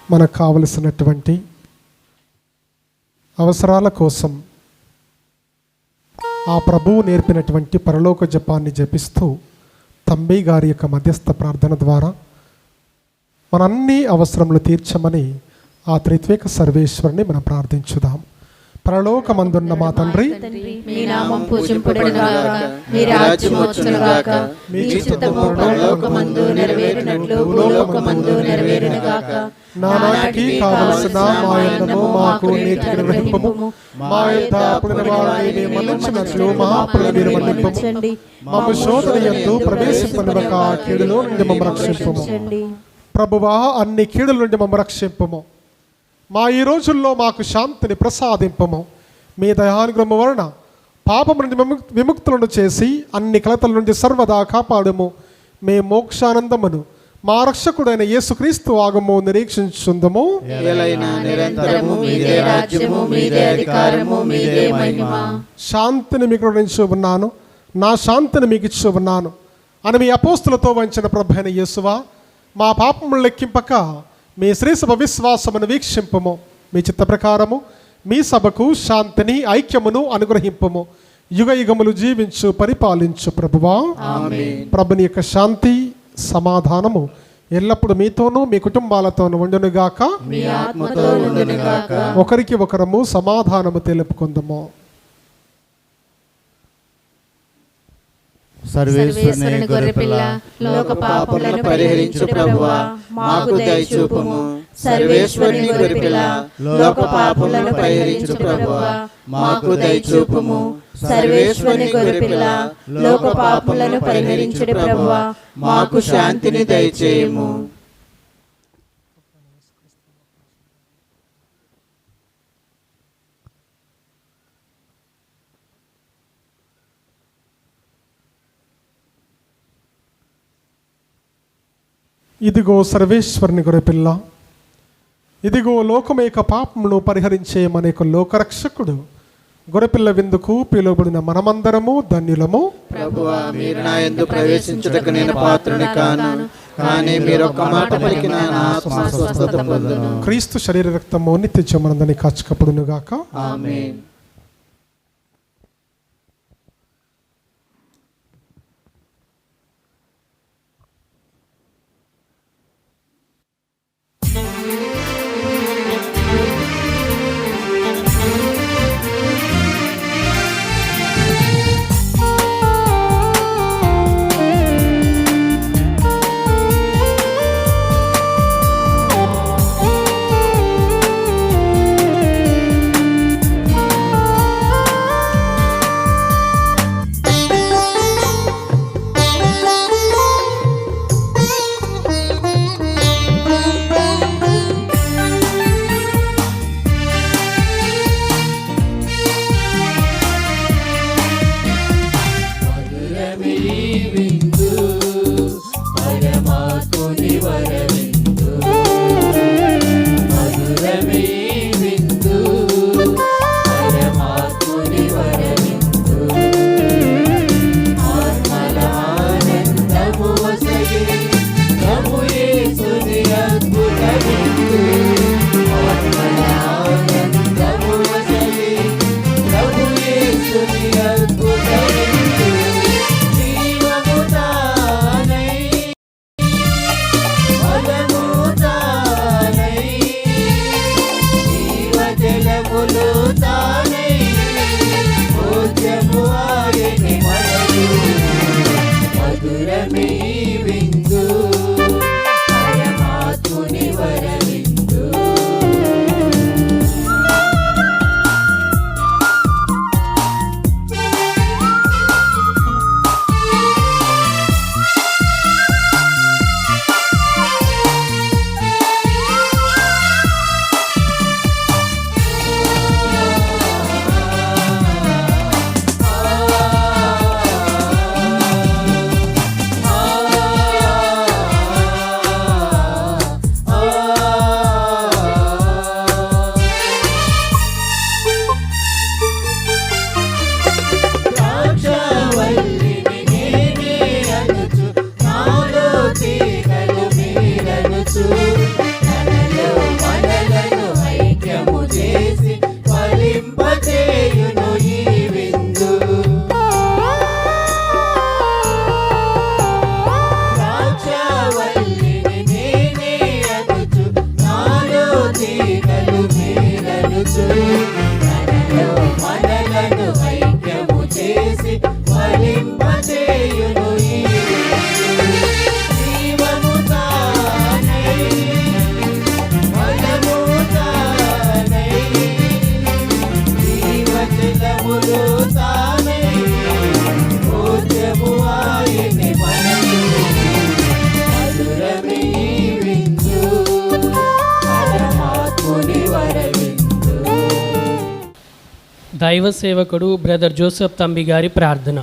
మనకు కావలసినటువంటి అవసరాల కోసం ఆ ప్రభువు నేర్పినటువంటి పరలోక జపాన్ని జపిస్తూ తంబి గారి యొక్క మధ్యస్థ ప్రార్థన ద్వారా మనంన్ని అవసరములు తీర్చమని ఆ త్రిత్వేక సర్వేశ్వరుని మనం ప్రార్థించుదాం. పరలోకమందున్న మా తండ్రి, మీ నామం పూజింపబడునుగాక, మీ రాజ్యం వచ్చునుగాక, మీ చిత్తము పరలోకమందు నెరవేరునట్లు భూలోకమందు నెరవేరునుగాక. నానాటికి కావలసిన మా అన్నము మాకు నేటికి అనుగ్రహింపుము. మా యొద్ద అప్పుడైన వారిని మేము మన్నించినట్లు మా అప్పులను మీరు మన్నింపుము. మమ్ము శోధన యందు ప్రవేశింపనివ్వక కీడులో నుండి మమ్ము రక్షింపుము. ప్రభువా, అన్ని కీడుల నుండి మమ్ము రక్షింపుము. మా ఈ రోజుల్లో మాకు శాంతిని ప్రసాదింపము. మీ దయానుగ్రహము వలన పాపము నుండి విముక్తులను చేసి అన్ని కలతల నుండి సర్వదా కాపాడుము. మే మోక్షానందమును మా రక్షకుడైన యేసుక్రీస్తు ఆగము నిరీక్షించుందము. శాంతిని మీకు నుంచి ఉన్నాను, నా శాంతిని మీకు ఇచ్చి ఉన్నాను అని మీ అపోస్తులతో వంచిన ప్రభు అయిన యేసువా, మా పాపములు లెక్కింపక మీ శ్రీ సభ విశ్వాసమును వీక్షింపము. మీ చిత్త ప్రకారము మీ సభకు శాంతిని ఐక్యమును అనుగ్రహింపము. యుగ యుగములు జీవించు పరిపాలించు ప్రభువా. ప్రభుని యొక్క శాంతి సమాధానము ఎల్లప్పుడు మీతోనూ మీ కుటుంబాలతోనూ ఉండునుగాక. ఒకరికి ఒకరము సమాధానము తెలుపుకుందాము. సర్వేశ్వరుని గొర్రెపిల్ల, లోక పాపములను పరిహరించు ప్రభువా, మాకు దయచూపుము. సర్వేశ్వరుని గొర్రెపిల్ల, లోక పాపములను పరిహరించు ప్రభువా, మాకు దయచూపుము. సర్వేశ్వరుని గొర్రెపిల్ల, లోక పాపములను పరిహరించు ప్రభువా, మాకు శాంతిని దయచేయము. ఇదిగో సర్వేశ్వరుని గొర్రెపిల్ల, ఇదిగో లోకమేక పాపమును పరిహరించే మనకు లోకరక్షకుడు. గొర్రెపిల్ల విందుకు పిలువబడిన మనమందరము ధన్యులము. ప్రభువా, మీరు నా యందు ప్రవేశించుటకు నేను పాత్రుని కాను, కానీ మీరు ఒక్క మాట పలికిన నా ఆత్మ స్వస్థత పొందును. క్రీస్తు శరీర రక్తము నిత్య జీవమునందని కాచుకపడును గాక. ఆమేన్. దైవ సేవకుడు బ్రదర్ జోసెఫ్ తంబి గారి ప్రార్థన.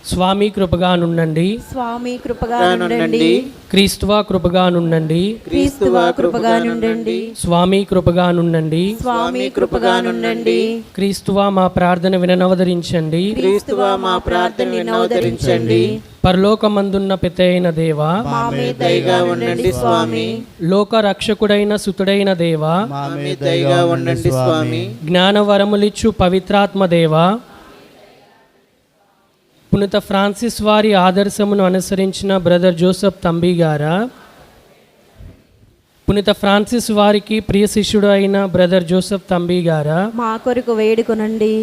స్వామి కృపగా నుండండి, స్వామి కృపగా నుండండి, క్రీస్తువా కృపగా నుండండి, క్రీస్తువా కృపగా నుండండి, స్వామి కృపగా నుండండి, స్వామి కృపగా నుండండి, క్రీస్తువా మా ప్రార్థన వినవదరించండి, క్రీస్తువా మా ప్రార్థన వినోదరించండి. పరలోకమందున్న పితైన దేవా, మా మీద దయగా ఉండండి స్వామి. లోక రక్షకుడైన సుతుడైన దేవా, మా మీద దయగా ఉండండి స్వామి. జ్ఞానవరములిచ్చు పవిత్రాత్మ దేవా, పునీత ఫ్రాన్సిస్ వారి ఆదర్శమును అనుసరించిన బ్రదర్ జోసెఫ్ తంబి గారా, పునీత ఫ్రాన్సిస్ వారికి ప్రియ శిష్యుడు అయిన బ్రదర్ జోసెఫ్ తంబి గారా, మా కొరకు వేడుకొనండి,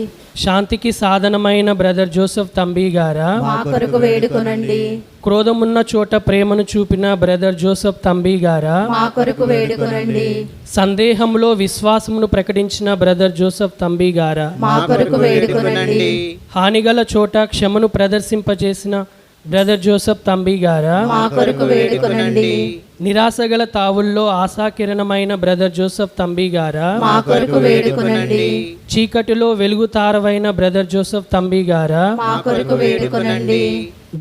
శాంతికి సాధనమైన బ్రదర్ జోసెఫ్ తంబి గారా, మా కొరకు వేడుకొనండి, క్రోధమున్న చోట ప్రేమను చూపిన బ్రదర్ జోసెఫ్ తంబి గారా, మా కొరకు వేడుకొనండి, సందేహంలో విశ్వాసమును ప్రకటించిన బ్రదర్ జోసెఫ్ తంబి గారా, మా కొరకు వేడుకొనండి, హానిగల చోట క్షమను ప్రదర్శింపజేసిన బ్రదర్ జోసెఫ్ తంబి గారా, మా కొరకు వేడుకొనండి, నిరాశగల తావుల్లో ఆశాకిరణమైన బ్రదర్ జోసెఫ్ తంబి గారా, మా కొరకు వేడుకొనండి, చీకటిలో వెలుగు తారవైన బ్రదర్ జోసెఫ్ తంబి గారా, మా కొరకు వేడుకొనండి,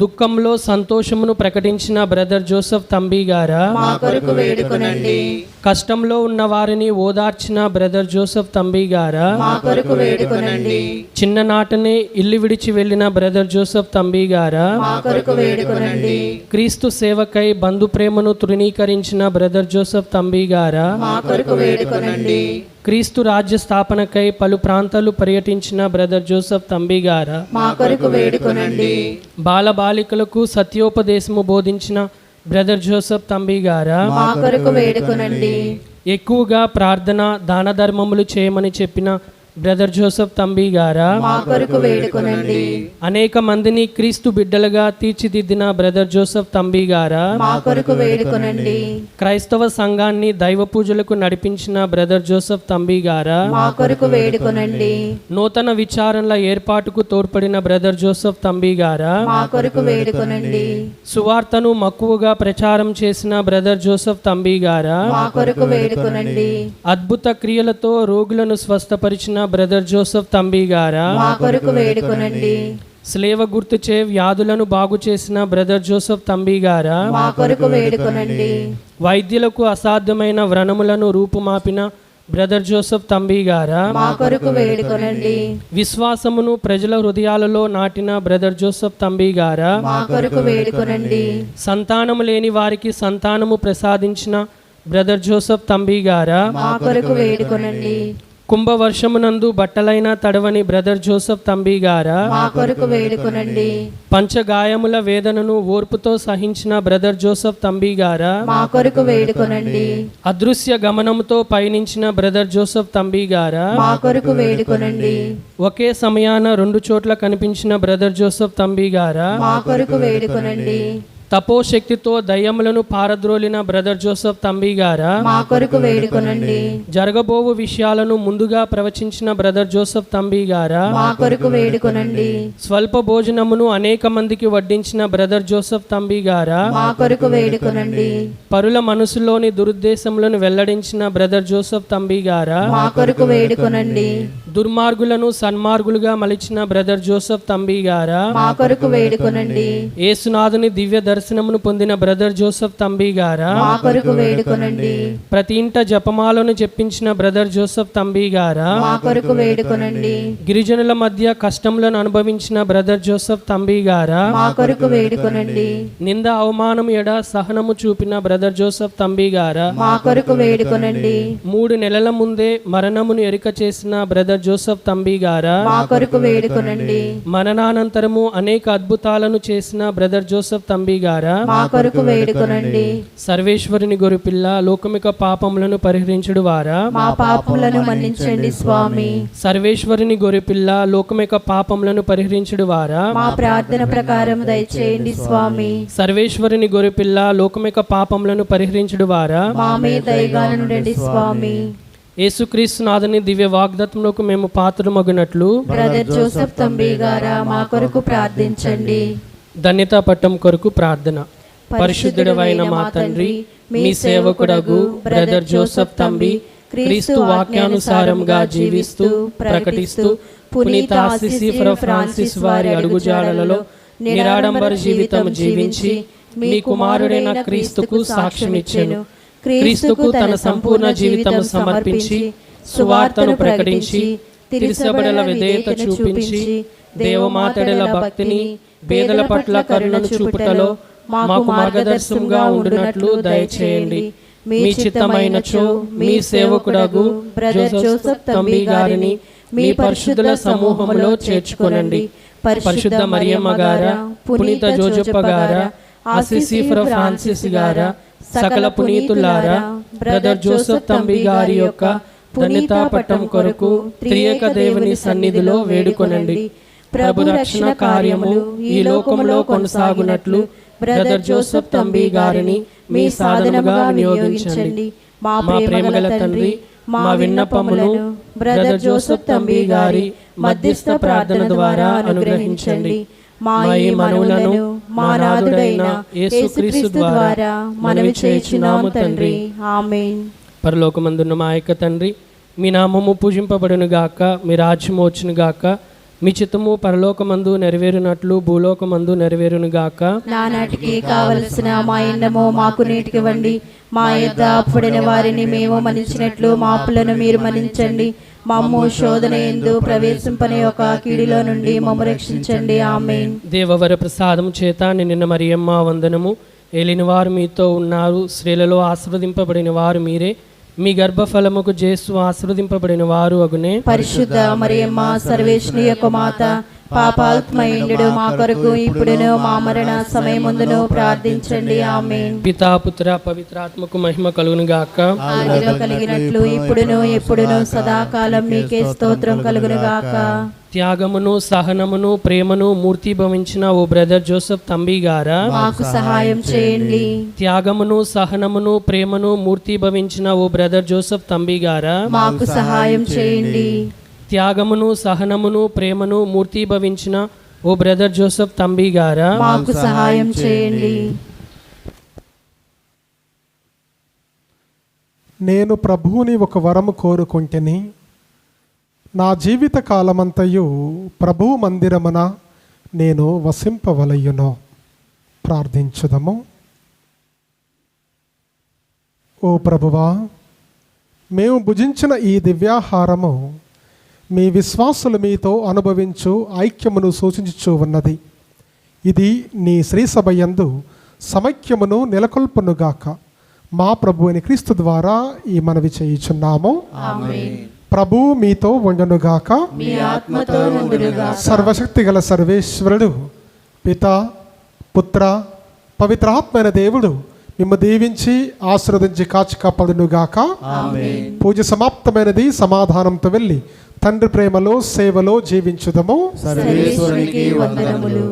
దుఃఖంలో సంతోషమును ప్రకటించిన బ్రదర్ జోసెఫ్ తంబి గారా, మా కొరకు వేడుకొనండి, కష్టంలో ఉన్న వారిని ఓదార్చిన బ్రదర్ జోసెఫ్ తంబి గారా, మా కొరకు వేడుకొనండి, చిన్ననాటనే ఇల్లు విడిచి వెళ్ళిన బ్రదర్ జోసెఫ్ తంబి గారా, మా కొరకు వేడుకొనండి, క్రీస్తు సేవకై బంధు ప్రేమను తృణీకరించిన బ్రదర్ జోసెఫ్ తంబి గారా, మా కొరకు వేడుకొనండి, క్రీస్తు రాజ్య స్థాపనకై పలు ప్రాంతాలు పర్యటించిన బ్రదర్ జోసెఫ్ తంబి గారా, మా కొరకు వేడుకొనండి, బాలబాలికలకు సత్యోపదేశము బోధించిన బ్రదర్ జోసెఫ్ తంబి గారా, మా కొరకు వేడుకొనండి, ఎక్కువగా ప్రార్థన దాన ధర్మములు చేయమని చెప్పిన బ్రదర్ జోసెఫ్ తంబి గారా, మా కొరకు వేడుకొనండి, అనేక మందిని క్రీస్తు బిడ్డలుగా తీర్చిదిద్దిన బ్రదర్ జోసెఫ్ తంబి గారా, మా కొరకు వేడుకొనండి, క్రైస్తవ సంఘాన్ని దైవ పూజలకు నడిపించిన బ్రదర్ జోసెఫ్ తంబి గారా, మా కొరకు వేడుకొనండి, నూతన విచారణల ఏర్పాటుకు తోడ్పడిన బ్రదర్ జోసెఫ్ తంబి గారా, మా కొరకు వేడుకొనండి, సువార్తను మక్కువగా ప్రచారం చేసిన బ్రదర్ జోసెఫ్ తంబి గారా, మా కొరకు వేడుకొనండి, అద్భుత క్రియలతో రోగులను స్వస్థపరిచిన బ్రదర్ జోసెఫ్ తంబి గారా, మా కొరకు వేడుకొనండి, స్లేవ గుర్తుచే వ్యాధులను బాగు చేసిన బ్రదర్ జోసెఫ్ తంబి గారా, మా కొరకు వేడుకొనండి, వైద్యులకు అసాధ్యమైన వ్రణములను రూపుమాపిన బ్రదర్ జోసెఫ్ తంబి గారా, మా కొరకు వేడుకొనండి, విశ్వాసమును ప్రజల హృదయాలలో నాటిన బ్రదర్ జోసెఫ్ తంబి గారా, మా కొరకు వేడుకొనండి, సంతానము లేని వారికి సంతానము ప్రసాదించిన బ్రదర్ జోసెఫ్ తంబి గారా, మా కొరకు వేడుకొనండి, కుంభవర్షమునందు బట్టలైన తడవని బ్రదర్ జోసెఫ్ తంబి గారా, మా కొరకు వేడుకొనండి, పంచగాయముల వేదనను ఓర్పుతో సహించిన బ్రదర్ జోసెఫ్ తంబి గారా, మా కొరకు వేడుకొనండి, అదృశ్య గమనముతో పయనించిన బ్రదర్ జోసెఫ్ తంబి గారా, మా కొరకు వేడుకొనండి, ఒకే సమయాన 2 చోట్ల కనిపించిన బ్రదర్ జోసెఫ్ తంబి గారా, మా కొరకు వేడుకొనండి, తపోశక్తితో దయ్యములను పారద్రోలిన బ్రదర్ జోసెఫ్ తంబి గారా, మా కొరకు వేడుకొనండి, జరగబోవు విషయాలను ముందుగా ప్రవచించిన బ్రదర్ జోసెఫ్ తంబి గారా, మా కొరకు వేడుకొనండి, స్వల్ప భోజనమును అనేక మందికి వడ్డించిన బ్రదర్ జోసెఫ్ తంబి గారా, మా కొరకు వేడుకొనండి, పరుల మనసులోని దురుద్దేశములను వెల్లడించిన బ్రదర్ జోసెఫ్ తంబి గారా, మా కొరకు వేడుకొనండి, దుర్మార్గులను సన్మార్గులుగా మలిచిన బ్రదర్ జోసెఫ్ తంబి గారా, మా కొరకు వేడుకొనండి, యేసునాథుని దివ్య దర్శనమును పొందిన బ్రదర్ జోసెఫ్ తంబి గారా, మా కొరకు వేడుకొనండి, ప్రతి ఇంట జపమాలను చెప్పించిన బ్రదర్ జోసెఫ్ తంబి గారా, మా కొరకు వేడుకొనండి, గిరిజనుల మధ్య కష్టములను అనుభవించిన బ్రదర్ జోసెఫ్ తంబి గారా, మా కొరకు వేడుకొనండి, నింద అవమానం ఎడ సహనము చూపిన బ్రదర్ జోసెఫ్ తంబి గారా, మా కొరకు వేడుకొనండి, 3 నెలల ముందే మరణమును ఎరిక చేసిన బ్రదర్ జోసెఫ్ తంబి గారా, మా కొరకు వేడుకొనండి, మరణానంతరము అనేక అద్భుతాలను చేసిన బ్రదర్ జోసెఫ్ తంబి గారా, మా కొరకు వేడుకొనండి, సర్వేశ్వరుని గొర్రెపిల్ల లోకమిక పాపములను పరిహరించుడు వారా, మా పాపములను మన్నించండి స్వామి, సర్వేశ్వరుని గొర్రెపిల్ల లోకమిక పాపములను పరిహరించుడు వారా, మా ప్రార్థన ప్రకారం దయచేయండి స్వామి, సర్వేశ్వరుని గొర్రెపిల్ల లోకమిక పాపములను పరిహరించుడు వారా, మా మీద దయగా నుండండి స్వామి, యేసుక్రీస్తు నాథుని దివ్య వాగ్దత్తములకు మేము పాత్రమగునట్లు బ్రదర్ జోసెఫ్ తంబి గారా మా కొరకు ప్రార్థించండి. ధన్యతా పట్టం కొరకు ప్రార్థన. పరిశుద్ధుడవైన మా తండ్రి, మీ సేవకుడగు బ్రదర్ జోసెఫ్ తంబి క్రీస్తు వాక్యానుసారంగా జీవిస్తూ ప్రకటిస్తూ పునీత అసిసిఫర్ ఫ్రాన్సిస్ వారి అడుగుజాడలలో నిరాడంబర జీవితం జీవించి మీ కుమారుడైన క్రీస్తుకు సాక్ష్యమిచ్చెను. క్రీస్తుకు తన సంపూర్ణ జీవితం సమర్పించి సువార్తను ప్రకటించి తిరుసబడల విధేయత చూపించి దేవమాతడల భక్తిని పేదల పట్ల కరుణను చూపుటలో మాకు మార్గదర్శనంగా ఉండునట్లు దయచేయండి. మీ చిత్తమైనచో మీ సేవకుడగు బ్రదర్ జోసెఫ్ తంబి గారిని మీ పరిశుద్ధుల సమూహంలో చేర్చుకొనండి. పరిశుద్ధ మరియమ్మ గారా, పునీత జోజప్ప గారా, అసిసిఫర్ ఫ్రాన్సిస్ గారా, సకల పునీతులారా, బ్రదర్ జోసెఫ్ తంబి గారి యొక్క ధన్యతా పట్టం కొరకు త్రియేక దేవుని సన్నిధిలో వేడుకొనండి. ప్రభు రక్షణ కార్యము ఈ లోకంలో కొనసాగునట్లు బ్రదర్ జోసెఫ్ తంబి గారిని మీ సాధనగా వినియోగించండి. మా ప్రేమగల తండ్రి, మా విన్నపమును బ్రదర్ జోసెఫ్ తంబి గారి మధ్యస్థ ప్రార్థన ద్వారా అనుగ్రహించండి. మా ఈ మనవులను మా నాథుడైన యేసుక్రీస్తు ద్వారా మనవి చేయుచున్నాము తండ్రి. ఆమేన్. పరలోకమందున్న మా యొక్క తండ్రి, మీ నామము పూజింపబడును గాక, మీ రాజ్యము వచ్చును గాక, మీ చిత్తము పరలోకమందు నెరవేరునట్లు భూలోకమందు నెరవేరును గాక. నానాటికి కావలసిన మా ఎన్నమో మాకు నేటికివ్వండి. మా యొద్ద అప్పుడైన వారిని మేము మన్నించినట్లు మా అప్పులను మీరు మన్నించండి. మమ్ము శోధన యందు ప్రవేశింపని ఒక కీడిలో నుండి మమ్ము రక్షించండి. ఆమేన్. దేవవర ప్రసాదం చేత నిన్న మరియమ్మ వందనము. ఏలిన వారు మీతో ఉన్నారు, స్త్రీలలో ఆశీర్వదింపబడిన వారు మీరే. మీ గర్భఫలముకు జేసు ఆశీర్వదింపబడిన వారు అగునే. పరిశుద్ధ మరియమ్మ సర్వేశ్వరుని యొక్క మాత, పాపాత్మయుండు మా కొరకు ఇప్పుడును మా మరణ సమయమందును ప్రార్థించండి. ఆమేన్. పితా పుత్ర పవిత్రాత్మకు మహిమ కలుగును గాక. ఆదిలో కలిగినట్లు ఇప్పుడును ఎప్పుడును సదాకాలం మీకే స్తోత్రం కలుగును గాక. త్యాగమును సహనమును ప్రేమను మూర్తిభవించిన ఓ బ్రదర్ జోసెఫ్ తంబి గారా, మాకు సహాయం చేయండి. త్యాగమును సహనమును ప్రేమను మూర్తిభవించిన ఓ బ్రదర్ జోసెఫ్ తంబి గారా, మాకు సహాయం చేయండి. త్యాగమును సహనమును ప్రేమను మూర్తిభవించిన ఓ బ్రదర్ జోసెఫ్ తంబి గారా, మాకు సహాయం చేయండి. నేను ప్రభువుని ఒక వరము కోరుకుంటేని, నా జీవిత కాలమంతయు ప్రభువు మందిరమున నేను వసింపవలయును. ప్రార్థించుదము. ఓ ప్రభువా, మేము భుజించిన ఈ దివ్యాహారము మీ విశ్వాసులు మీతో అనుభవించు ఐక్యమును సూచించుచూ ఉన్నది. ఇది నీ శ్రీసభ యందు సమైక్యమును నెలకొల్పునుగాక. మా ప్రభు అయిన క్రీస్తు ద్వారా ఈ మనవి చేయుచున్నాము. ప్రభువు మీతో ఉండునుగాక. మీ ఆత్మతో ఉండునుగాక. సర్వశక్తి గల సర్వేశ్వరుడు పితా పుత్ర పవిత్రాత్మైన దేవుడు మిమ్ము దీవించి ఆశీర్వదించి కాచి కాపాడునుగాక. పూజ సమాప్తమైనది. సమాధానంతో వెళ్ళి తండ్రి ప్రేమలో సేవలో జీవించుదము. సర్వేశ్వరునికి వందనములు.